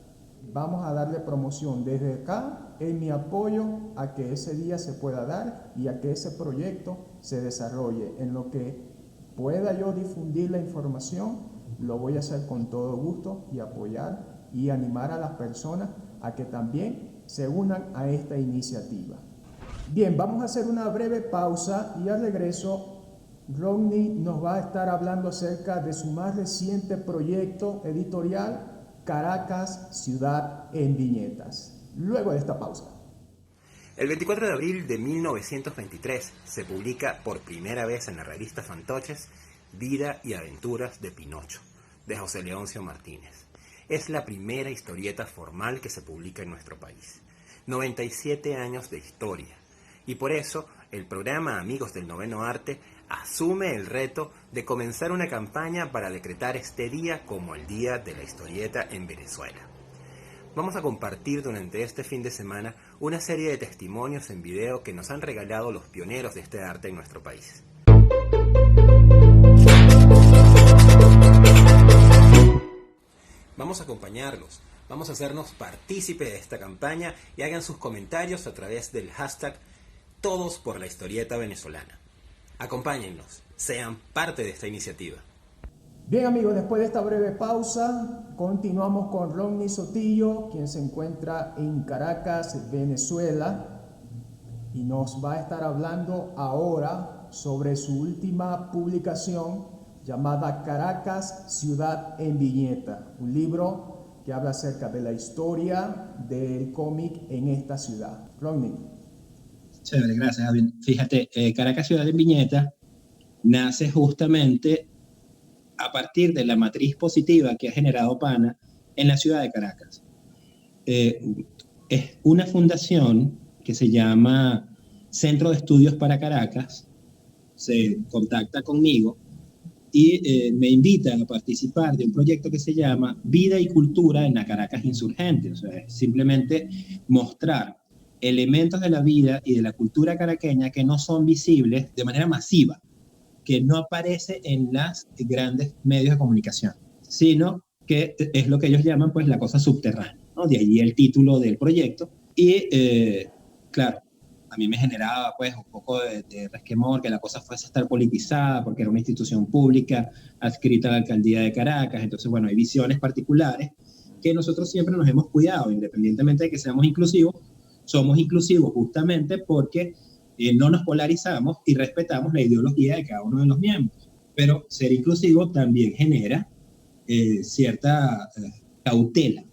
Vamos a darle promoción desde acá en mi apoyo a que ese día se pueda dar y a que ese proyecto se desarrolle. En lo que pueda yo difundir la información, lo voy a hacer con todo gusto y apoyar y animar a las personas a que también se unan a esta iniciativa. Bien, vamos a hacer una breve pausa y al regreso Rodney nos va a estar hablando acerca de su más reciente proyecto editorial, Caracas, Ciudad en Viñetas. Luego de esta pausa. El 24 de abril de 1923 se publica por primera vez en la revista Fantoches Vida y Aventuras de Pinocho, de José Leoncio Martínez. Es la primera historieta formal que se publica en nuestro país. 97 años de historia. Y por eso, el programa Amigos del Noveno Arte asume el reto de comenzar una campaña para decretar este día como el Día de la Historieta en Venezuela. Vamos a compartir durante este fin de semana una serie de testimonios en video que nos han regalado los pioneros de este arte en nuestro país. Vamos vamos a acompañarlos. Vamos a hacernos partícipes de esta campaña y hagan sus comentarios a través del hashtag Todos por la Historieta Venezolana. Acompáñennos, sean parte de esta iniciativa. Bien amigos, después de esta breve pausa, continuamos con Rodney Sotillo, quien se encuentra en Caracas, Venezuela, y nos va a estar hablando ahora sobre su última publicación llamada Caracas, Ciudad en Viñeta, un libro que habla acerca de la historia del cómic en esta ciudad. Rodney. Chévere, gracias, Javier. Fíjate, Caracas, Ciudad en Viñeta nace justamente a partir de la matriz positiva que ha generado PANA en la ciudad de Caracas. Es una fundación que se llama Centro de Estudios para Caracas, se contacta conmigo y me invita a participar de un proyecto que se llama Vida y Cultura en la Caracas Insurgente. O sea, es simplemente mostrar elementos de la vida y de la cultura caraqueña que no son visibles de manera masiva, que no aparece en los grandes medios de comunicación, sino que es lo que ellos llaman pues la cosa subterránea, ¿no? De allí el título del proyecto. Y claro, a mí me generaba pues un poco de resquemor que la cosa fuese a estar politizada porque era una institución pública adscrita a la alcaldía de Caracas. Entonces, bueno, hay visiones particulares que nosotros siempre nos hemos cuidado, independientemente de que seamos inclusivos, somos inclusivos justamente porque no nos polarizamos y respetamos la ideología de cada uno de los miembros. Pero ser inclusivo también genera cierta cautela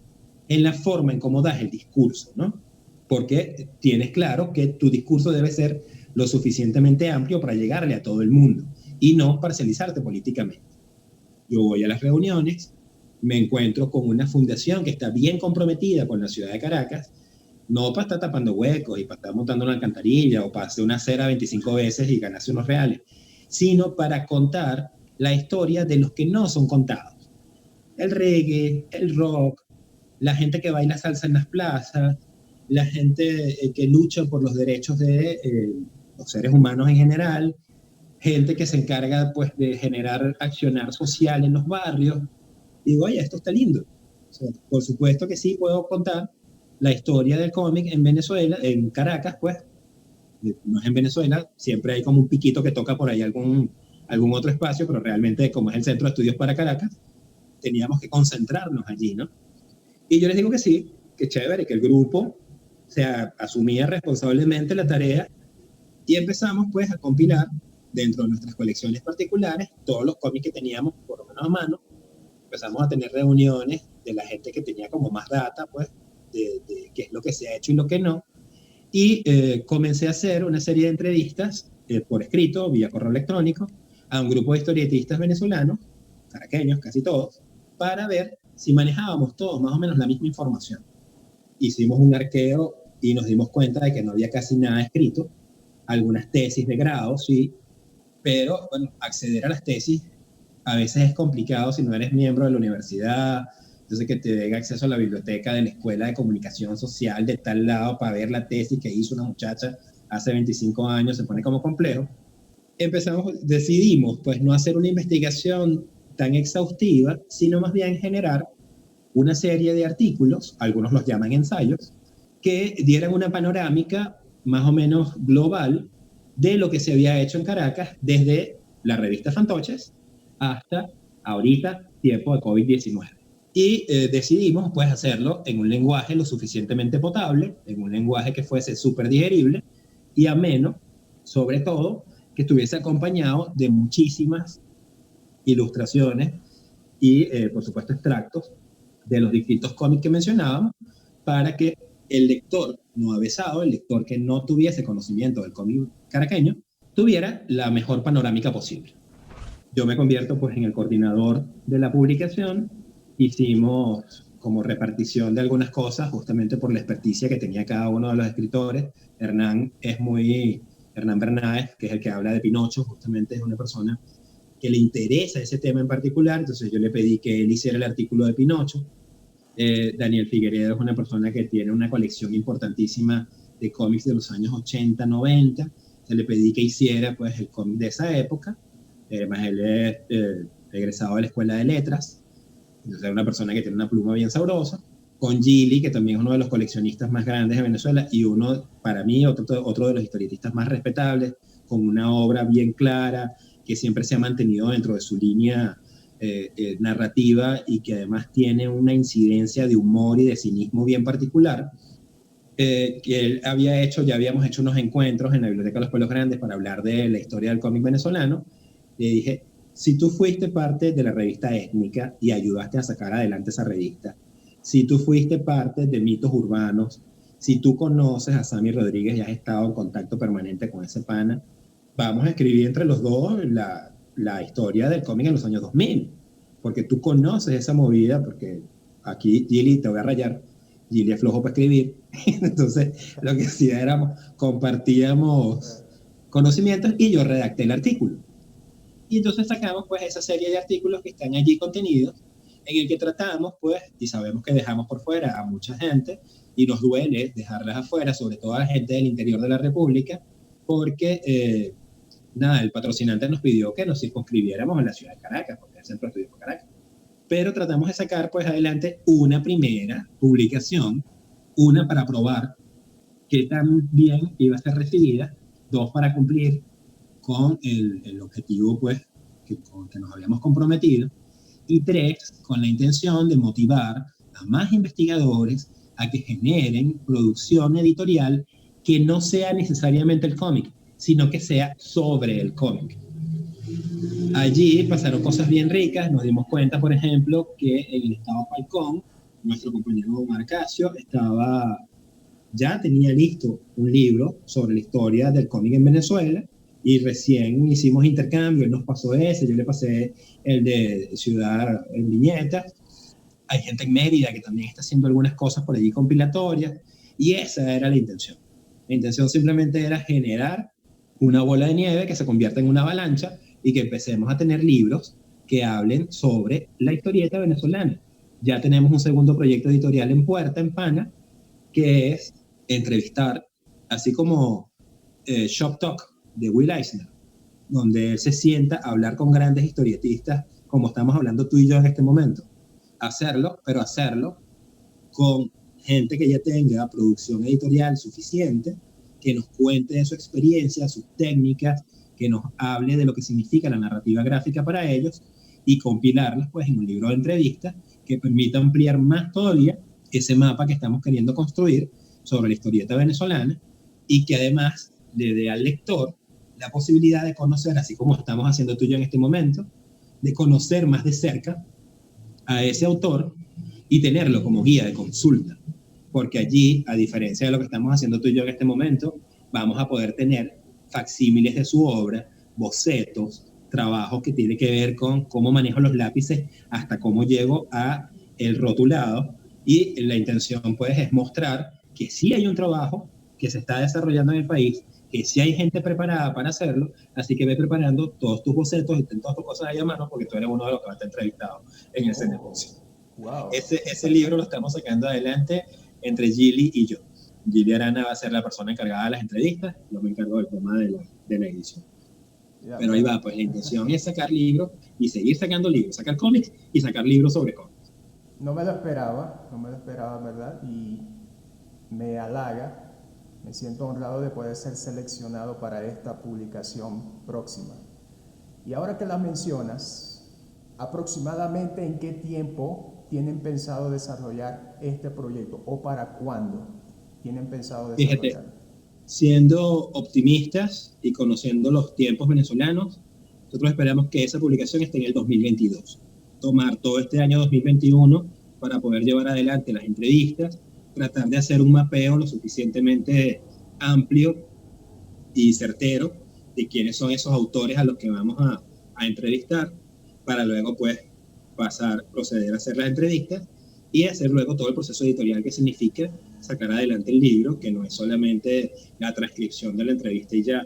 en la forma en cómo das el discurso, ¿no? Porque tienes claro que tu discurso debe ser lo suficientemente amplio para llegarle a todo el mundo y no parcializarte políticamente. Yo voy a las reuniones, me encuentro con una fundación que está bien comprometida con la ciudad de Caracas, no para estar tapando huecos y para estar montando una alcantarilla o para hacer una acera 25 veces y ganarse unos reales, sino para contar la historia de los que no son contados. El reggae, el rock, la gente que baila salsa en las plazas, la gente que lucha por los derechos de los seres humanos en general, gente que se encarga pues de generar accionar social en los barrios. Digo, oye, esto está lindo. O sea, por supuesto que sí puedo contar la historia del cómic en Venezuela, en Caracas, pues, no es en Venezuela, siempre hay como un piquito que toca por ahí algún otro espacio, pero realmente como es el Centro de Estudios para Caracas, teníamos que concentrarnos allí, ¿no? Y yo les digo que sí, que chévere, que el grupo se asumía responsablemente la tarea y empezamos pues a compilar dentro de nuestras colecciones particulares todos los cómics que teníamos por lo menos a mano. Empezamos a tener reuniones de la gente que tenía como más data, pues, de qué es lo que se ha hecho y lo que no. Y comencé a hacer una serie de entrevistas por escrito, vía correo electrónico, a un grupo de historietistas venezolanos, caraqueños, casi todos, para ver si manejábamos todos más o menos la misma información. Hicimos un arqueo y nos dimos cuenta de que no había casi nada escrito, algunas tesis de grado, sí, pero bueno, acceder a las tesis a veces es complicado si no eres miembro de la universidad. Entonces, que te den acceso a la biblioteca de la Escuela de Comunicación Social de tal lado para ver la tesis que hizo una muchacha hace 25 años, se pone como complejo. Decidimos pues no hacer una investigación tan exhaustiva, sino más bien generar una serie de artículos, algunos los llaman ensayos, que dieran una panorámica más o menos global de lo que se había hecho en Caracas desde la revista Fantoches hasta ahorita, tiempo de COVID-19. Y decidimos pues hacerlo en un lenguaje lo suficientemente potable, en un lenguaje que fuese súper digerible y ameno, sobre todo que estuviese acompañado de muchísimas ilustraciones y por supuesto extractos de los distintos cómics que mencionábamos, para que el lector no avesado, el lector que no tuviese conocimiento del cómic caraqueño, tuviera la mejor panorámica posible. Yo me convierto pues en el coordinador de la publicación. Hicimos como repartición de algunas cosas, justamente por la experticia que tenía cada uno de los escritores. Hernán Bernáez, que es el que habla de Pinocho, justamente es una persona que le interesa ese tema en particular, entonces yo le pedí que él hiciera el artículo de Pinocho. Daniel Figueredo es una persona que tiene una colección importantísima de cómics de los años 80, 90, se le pedí que hiciera pues el cómic de esa época, además él es egresado de la Escuela de Letras, Entonces era una persona que tiene una pluma bien sabrosa, con Gili, que también es uno de los coleccionistas más grandes de Venezuela, y uno, para mí, otro de los historietistas más respetables, con una obra bien clara, que siempre se ha mantenido dentro de su línea narrativa y que además tiene una incidencia de humor y de cinismo bien particular, que él había hecho, ya habíamos hecho unos encuentros en la Biblioteca de los Pueblos Grandes para hablar de la historia del cómic venezolano. Le dije, si tú fuiste parte de la revista Étnica y ayudaste a sacar adelante esa revista, si tú fuiste parte de Mitos Urbanos, si tú conoces a Sammy Rodríguez y has estado en contacto permanente con ese pana, vamos a escribir entre los dos la historia del cómic en los años 2000, porque tú conoces esa movida, porque aquí, Gili, te voy a rayar, Gili es flojo para escribir, entonces lo que hacía éramos, compartíamos conocimientos y yo redacté el artículo. Y entonces sacamos pues esa serie de artículos que están allí contenidos, en el que tratamos pues, y sabemos que dejamos por fuera a mucha gente, y nos duele dejarlas afuera, sobre todo a la gente del interior de la República, porque nada, el patrocinante nos pidió que nos circunscribiéramos en la ciudad de Caracas, porque el centro de estudios fue Caracas. Pero tratamos de sacar pues adelante una primera publicación, una para probar qué tan bien iba a ser recibida, dos para cumplir con el objetivo pues con que nos habíamos comprometido, y tres, con la intención de motivar a más investigadores a que generen producción editorial que no sea necesariamente el cómic, sino que sea sobre el cómic. Allí pasaron cosas bien ricas, nos dimos cuenta, por ejemplo, que en el estado Falcón, nuestro compañero Omar Casio ya tenía listo un libro sobre la historia del cómic en Venezuela, y recién hicimos intercambio, él nos pasó ese, yo le pasé el de Ciudad en Viñetas. Hay gente en Mérida que también está haciendo algunas cosas por allí compilatorias, y esa era la intención. La intención simplemente era generar una bola de nieve que se convierta en una avalancha y que empecemos a tener libros que hablen sobre la historieta venezolana. Ya tenemos un segundo proyecto editorial en puerta, en Pana, que es entrevistar, así como Shop Talk de Will Eisner, donde él se sienta a hablar con grandes historietistas, como estamos hablando tú y yo en este momento. Hacerlo, pero hacerlo con gente que ya tenga producción editorial suficiente, que nos cuente de su experiencia, sus técnicas, que nos hable de lo que significa la narrativa gráfica para ellos, y compilarlas pues en un libro de entrevistas que permita ampliar más todavía ese mapa que estamos queriendo construir sobre la historieta venezolana, y que además le dé al lector la posibilidad de conocer, así como estamos haciendo tú y yo en este momento, de conocer más de cerca a ese autor y tenerlo como guía de consulta. Porque allí, a diferencia de lo que estamos haciendo tú y yo en este momento, vamos a poder tener facsímiles de su obra, bocetos, trabajos que tienen que ver con cómo manejo los lápices hasta cómo llego a el rotulado, y la intención pues es mostrar que sí hay un trabajo que se está desarrollando en el país, que sí hay gente preparada para hacerlo, así que ve preparando todos tus bocetos y ten todas tus cosas ahí a mano, porque tú eres uno de los que va a estar entrevistado en ese negocio. Wow. Ese libro lo estamos sacando adelante entre Gili y yo. Gili Arana va a ser la persona encargada de las entrevistas, yo me encargo del tema de la edición. Pero ahí va, pues la intención es sacar libros y seguir sacando libros, sacar cómics y sacar libros sobre cómics. No me lo esperaba, ¿verdad? Y me halaga, me siento honrado de poder ser seleccionado para esta publicación próxima. Y ahora que la mencionas, ¿aproximadamente en qué tiempo tienen pensado desarrollar este proyecto? ¿O para cuándo tienen pensado desarrollarlo? Fíjate, siendo optimistas y conociendo los tiempos venezolanos, nosotros esperamos que esa publicación esté en el 2022. Tomar todo este año 2021 para poder llevar adelante las entrevistas, tratar de hacer un mapeo lo suficientemente amplio y certero de quiénes son esos autores a los que vamos a entrevistar, para luego pues proceder a hacer las entrevistas y hacer luego todo el proceso editorial que significa sacar adelante el libro, que no es solamente la transcripción de la entrevista y ya,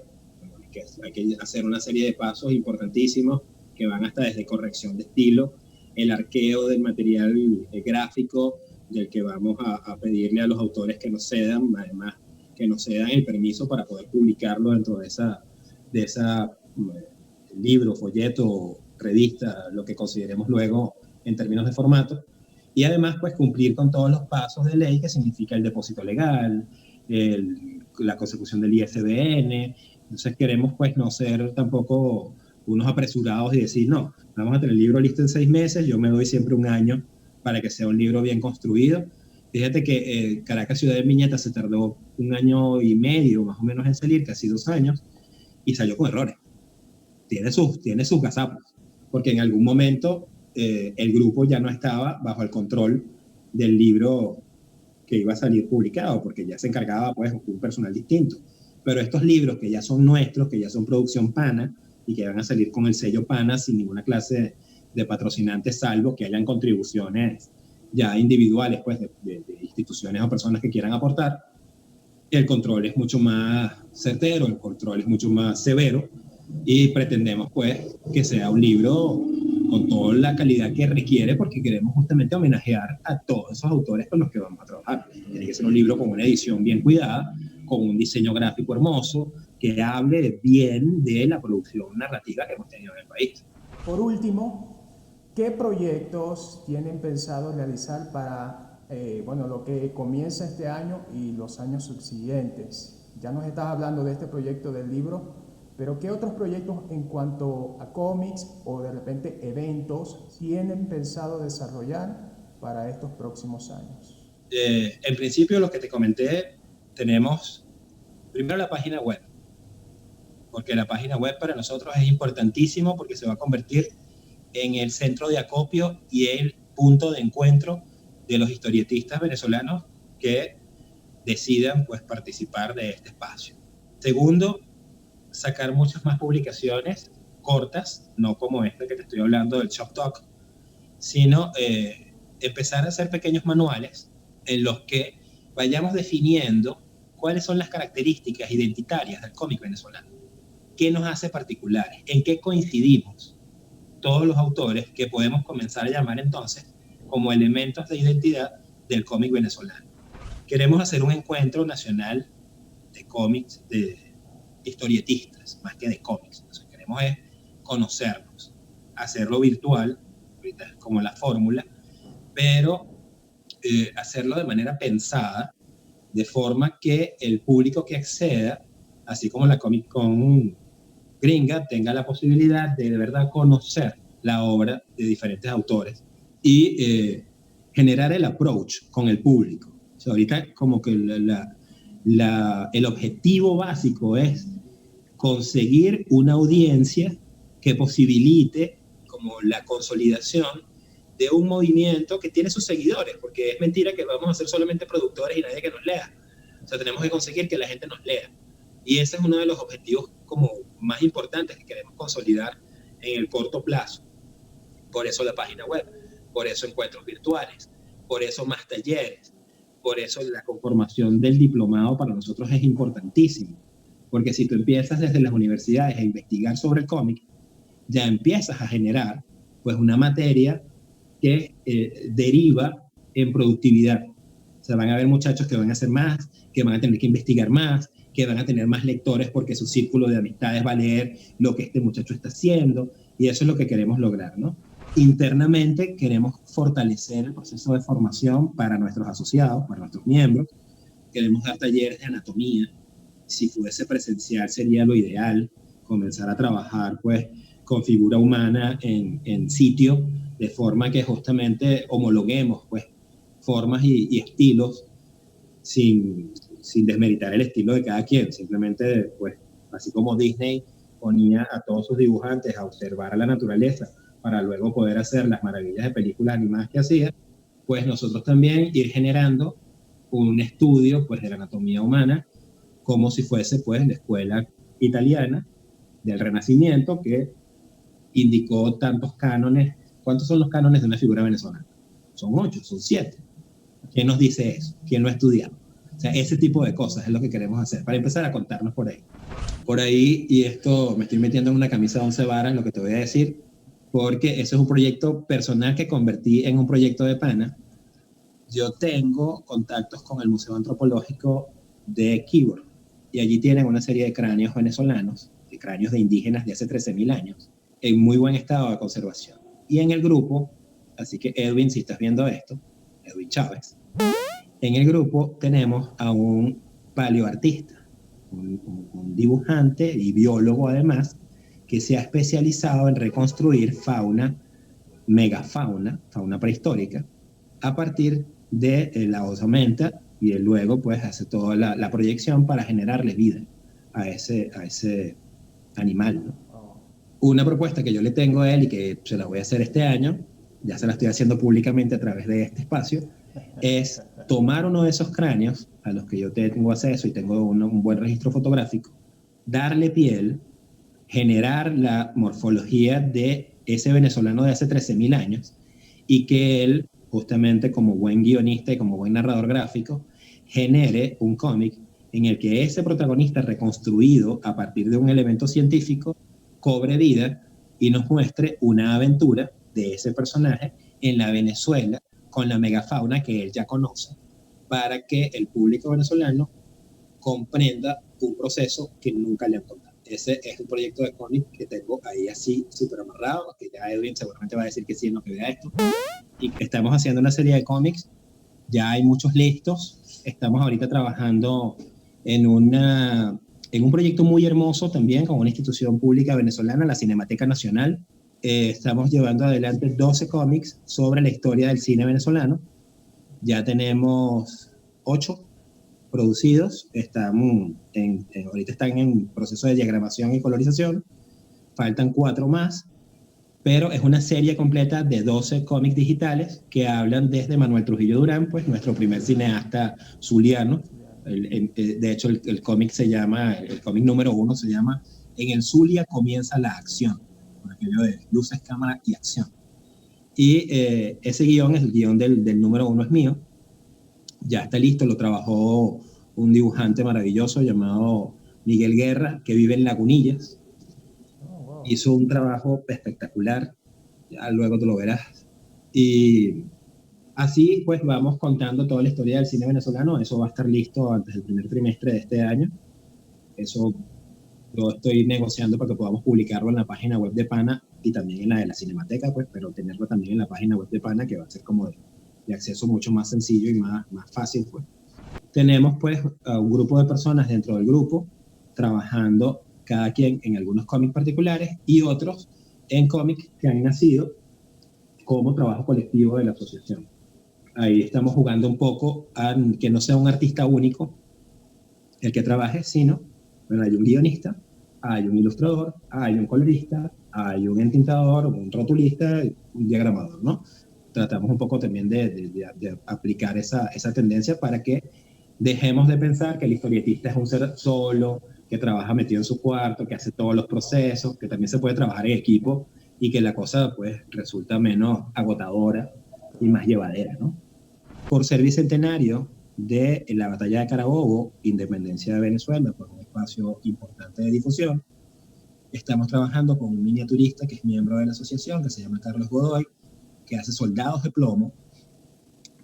hay que hacer una serie de pasos importantísimos que van hasta desde corrección de estilo, el arqueo del material gráfico del que vamos a pedirle a los autores que nos cedan, además que nos cedan el permiso para poder publicarlo dentro de esa libro, folleto, revista, lo que consideremos luego en términos de formato, y además pues cumplir con todos los pasos de ley que significa el depósito legal, la consecución del ISBN. Entonces queremos pues no ser tampoco unos apresurados y decir, no, vamos a tener el libro listo en 6 meses, yo me doy siempre un año para que sea un libro bien construido. Fíjate que Caracas Ciudad de Viñetas se tardó 1 año y medio más o menos en salir, casi 2 años, y salió con errores. Tiene sus gazapos, porque en algún momento el grupo ya no estaba bajo el control del libro que iba a salir publicado, porque ya se encargaba pues un personal distinto. Pero estos libros que ya son nuestros, que ya son producción PANA y que van a salir con el sello PANA sin ninguna clase de patrocinantes, salvo que hayan contribuciones ya individuales pues de instituciones o personas que quieran aportar, el control es mucho más certero, el control es mucho más severo, y pretendemos pues que sea un libro con toda la calidad que requiere, porque queremos justamente homenajear a todos esos autores con los que vamos a trabajar. Tiene que ser un libro con una edición bien cuidada, con un diseño gráfico hermoso, que hable bien de la producción narrativa que hemos tenido en el país. Por último, ¿qué proyectos tienen pensado realizar para lo que comienza este año y los años subsiguientes? Ya nos estás hablando de este proyecto del libro, pero ¿qué otros proyectos en cuanto a cómics o de repente eventos tienen pensado desarrollar para estos próximos años? En principio, lo que te comenté, tenemos primero la página web, porque la página web para nosotros es importantísimo, porque se va a convertir en el centro de acopio y el punto de encuentro de los historietistas venezolanos que decidan pues participar de este espacio. Segundo, sacar muchas más publicaciones cortas, no como esta que te estoy hablando del Shop Talk, sino empezar a hacer pequeños manuales en los que vayamos definiendo cuáles son las características identitarias del cómic venezolano, qué nos hace particulares, en qué coincidimos todos los autores, que podemos comenzar a llamar entonces como elementos de identidad del cómic venezolano. Queremos hacer un encuentro nacional de cómics, de historietistas, más que de cómics. Entonces queremos es conocernos, hacerlo virtual, ahorita es como la fórmula, pero hacerlo de manera pensada, de forma que el público que acceda, así como la Comic Con gringa, tenga la posibilidad de verdad conocer la obra de diferentes autores y generar el approach con el público. O sea, ahorita como que el objetivo básico es conseguir una audiencia que posibilite como la consolidación de un movimiento que tiene sus seguidores, porque es mentira que vamos a ser solamente productores y nadie que nos lea. O sea, tenemos que conseguir que la gente nos lea. Y ese es uno de los objetivos como más importantes que queremos consolidar en el corto plazo. Por eso la página web, por eso encuentros virtuales, por eso más talleres, por eso la conformación del diplomado para nosotros es importantísimo. Porque si tú empiezas desde las universidades a investigar sobre el cómic, ya empiezas a generar pues una materia que deriva en productividad. O sea, van a haber muchachos que van a hacer más, que van a tener que investigar más, que van a tener más lectores porque su círculo de amistades va a leer lo que este muchacho está haciendo, y eso es lo que queremos lograr, ¿no? Internamente queremos fortalecer el proceso de formación para nuestros asociados, para nuestros miembros. Queremos dar talleres de anatomía. Si fuese presencial sería lo ideal, comenzar a trabajar pues con figura humana en sitio, de forma que justamente homologuemos pues formas y estilos sin desmeritar el estilo de cada quien. Simplemente pues así como Disney ponía a todos sus dibujantes a observar a la naturaleza para luego poder hacer las maravillas de películas animadas que hacía, pues nosotros también ir generando un estudio pues de la anatomía humana, como si fuese pues la escuela italiana del Renacimiento, que indicó tantos cánones. ¿Cuántos son los cánones de una figura venezolana? Son 8, son 7. ¿Quién nos dice eso? ¿Quién lo ha estudiado? O sea, ese tipo de cosas es lo que queremos hacer, para empezar a contarnos por ahí. Por ahí, y esto me estoy metiendo en una camisa de 11 varas, lo que te voy a decir, porque eso es un proyecto personal que convertí en un proyecto de pana. Yo tengo contactos con el Museo Antropológico de Quibor, y allí tienen una serie de cráneos venezolanos, de cráneos de indígenas de hace 13.000 años, en muy buen estado de conservación. Y en el grupo Así que Edwin, si estás viendo esto, Edwin Chávez, en el grupo tenemos a un paleoartista, un dibujante y biólogo además, que se ha especializado en reconstruir fauna, megafauna, fauna prehistórica, a partir de la osamenta, y él luego pues hace toda la proyección para generarle vida a ese animal, ¿no? Una propuesta que yo le tengo a él y que se la voy a hacer este año, ya se la estoy haciendo públicamente a través de este espacio, es tomar uno de esos cráneos a los que yo tengo acceso y tengo un buen registro fotográfico, darle piel, generar la morfología de ese venezolano de hace 13.000 años y que él, justamente como buen guionista y como buen narrador gráfico, genere un cómic en el que ese protagonista reconstruido a partir de un elemento científico cobre vida y nos muestre una aventura de ese personaje en la Venezuela con la megafauna que él ya conoce, para que el público venezolano comprenda un proceso que nunca le han contado. Ese es un proyecto de cómic que tengo ahí así súper amarrado, que ya Edwin seguramente va a decir que sí en lo que vea esto. Y estamos haciendo una serie de cómics, ya hay muchos listos, estamos ahorita trabajando en un proyecto muy hermoso también con una institución pública venezolana, la Cinemateca Nacional. Estamos llevando adelante 12 cómics sobre la historia del cine venezolano. Ya tenemos 8 producidos, ahorita están en proceso de diagramación y colorización, faltan 4 más, pero es una serie completa de 12 cómics digitales que hablan desde Manuel Trujillo Durán, pues nuestro primer cineasta zuliano. De hecho, el cómic el cómic número 1 se llama En el Zulia comienza la acción, por aquello de luces, cámara y acción. Y ese guión, el guión del número 1 es mío, ya está listo, lo trabajó un dibujante maravilloso llamado Miguel Guerra, que vive en Lagunillas. Oh, wow. Hizo un trabajo espectacular, ya luego te lo verás. Y así pues vamos contando toda la historia del cine venezolano. Eso va a estar listo antes del primer trimestre de este año. Eso lo estoy negociando para que podamos publicarlo en la página web de Pana y también en la de la Cinemateca, pues, pero tenerlo también en la página web de Pana, que va a ser como de acceso mucho más sencillo y más fácil, pues. Tenemos pues a un grupo de personas dentro del grupo trabajando cada quien en algunos cómics particulares y otros en cómics que han nacido como trabajo colectivo de la asociación. Ahí estamos jugando un poco a que no sea un artista único el que trabaje, sino, bueno, hay un guionista, hay un ilustrador, hay un colorista, hay un entintador, un rotulista, un diagramador, ¿no? Tratamos un poco también de aplicar esa tendencia para que dejemos de pensar que el historietista es un ser solo, que trabaja metido en su cuarto, que hace todos los procesos, que también se puede trabajar en equipo y que la cosa pues resulta menos agotadora y más llevadera, ¿no? Por ser bicentenario de la batalla de Carabobo, independencia de Venezuela, pues un espacio importante de difusión, estamos trabajando con un miniaturista que es miembro de la asociación, que se llama Carlos Godoy, que hace soldados de plomo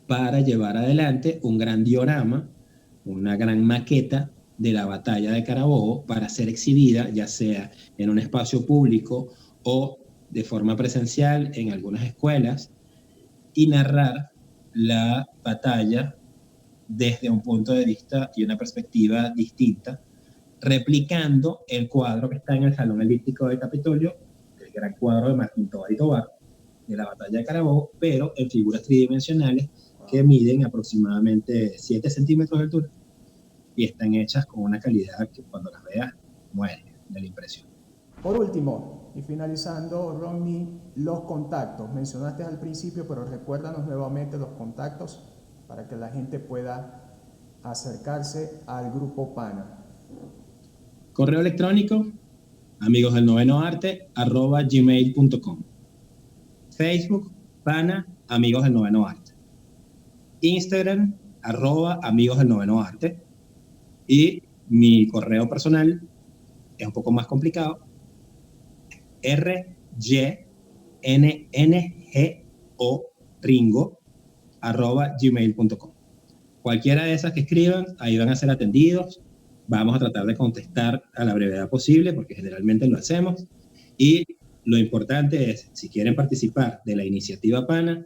para llevar adelante un gran diorama, una gran maqueta de la batalla de Carabobo para ser exhibida, ya sea en un espacio público o de forma presencial en algunas escuelas, y narrar la batalla desde un punto de vista y una perspectiva distinta, replicando el cuadro que está en el Salón Elíptico del Capitolio, el gran cuadro de Martín Tovar y Tovar, de la batalla de Carabobo, pero en figuras tridimensionales que miden aproximadamente 7 centímetros de altura y están hechas con una calidad que cuando las veas mueres de la impresión. Por último, y finalizando, Ronnie, los contactos. Mencionaste al principio, pero recuérdanos nuevamente los contactos para que la gente pueda acercarse al grupo Pana. Correo electrónico, amigosdelnovenoarte@gmail.com. Facebook, Pana, Amigos del Noveno Arte. Instagram, @amigosdelnovenoarte. Y mi correo personal es un poco más complicado, @gmail.com. Cualquiera de esas que escriban, ahí van a ser atendidos. Vamos a tratar de contestar a la brevedad posible, porque generalmente lo hacemos. Y lo importante es, si quieren participar de la iniciativa PANA,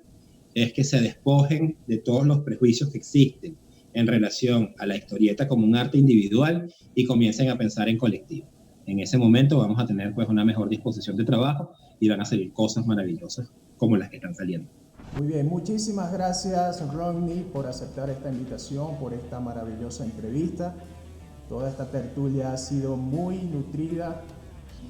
es que se despojen de todos los prejuicios que existen en relación a la historieta como un arte individual y comiencen a pensar en colectivo. En ese momento vamos a tener pues una mejor disposición de trabajo y van a salir cosas maravillosas como las que están saliendo. Muy bien, muchísimas gracias Rodney por aceptar esta invitación, por esta maravillosa entrevista. Toda esta tertulia ha sido muy nutrida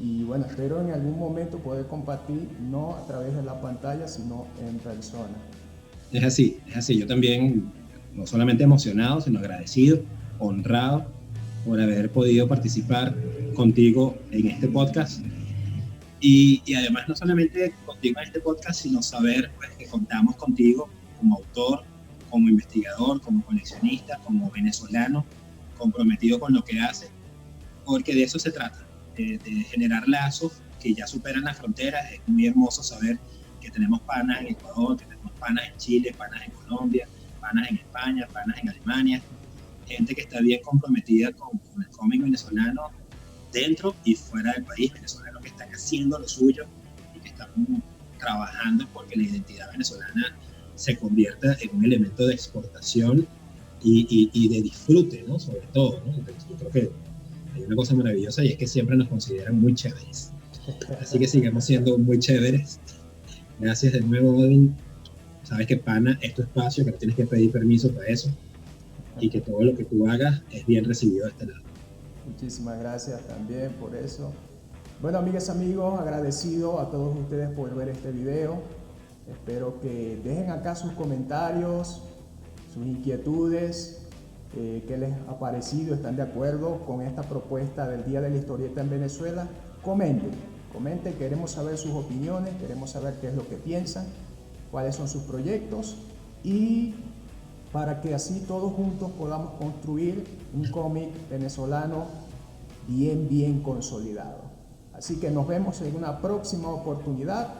y bueno, espero en algún momento poder compartir, no a través de la pantalla, sino en persona. Es así. Yo también, no solamente emocionado, sino agradecido, honrado por haber podido participar contigo en este podcast. Y además no solamente contigo en este podcast, sino saber pues, que contamos contigo como autor, como investigador, como coleccionista, como venezolano, comprometido con lo que hace, porque de eso se trata, de generar lazos que ya superan las fronteras. Es muy hermoso saber que tenemos panas en Ecuador, que tenemos panas en Chile, panas en Colombia, panas en España, panas en Alemania, gente que está bien comprometida con el cómic venezolano dentro y fuera del país, venezolanos que están haciendo lo suyo y que están trabajando porque la identidad venezolana se convierta en un elemento de exportación y de disfrute, ¿no? Sobre todo, ¿no? Entonces, yo creo que hay una cosa maravillosa y es que siempre nos consideran muy chéveres. Así que sigamos siendo muy chéveres. Gracias de nuevo, Odin. Sabes que PANA es tu espacio, que no tienes que pedir permiso para eso y que todo lo que tú hagas es bien recibido de este lado. Muchísimas gracias también por eso. Bueno, amigas, amigos, agradecido a todos ustedes por ver este video. Espero que dejen acá sus comentarios, sus inquietudes, qué les ha parecido, están de acuerdo con esta propuesta del Día de la Historieta en Venezuela. Comenten, queremos saber sus opiniones, queremos saber qué es lo que piensan, cuáles son sus proyectos y para que así todos juntos podamos construir un cómic venezolano bien consolidado. Así que nos vemos en una próxima oportunidad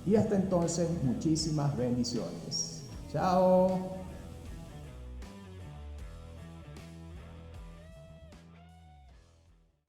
y hasta entonces muchísimas bendiciones. Chao.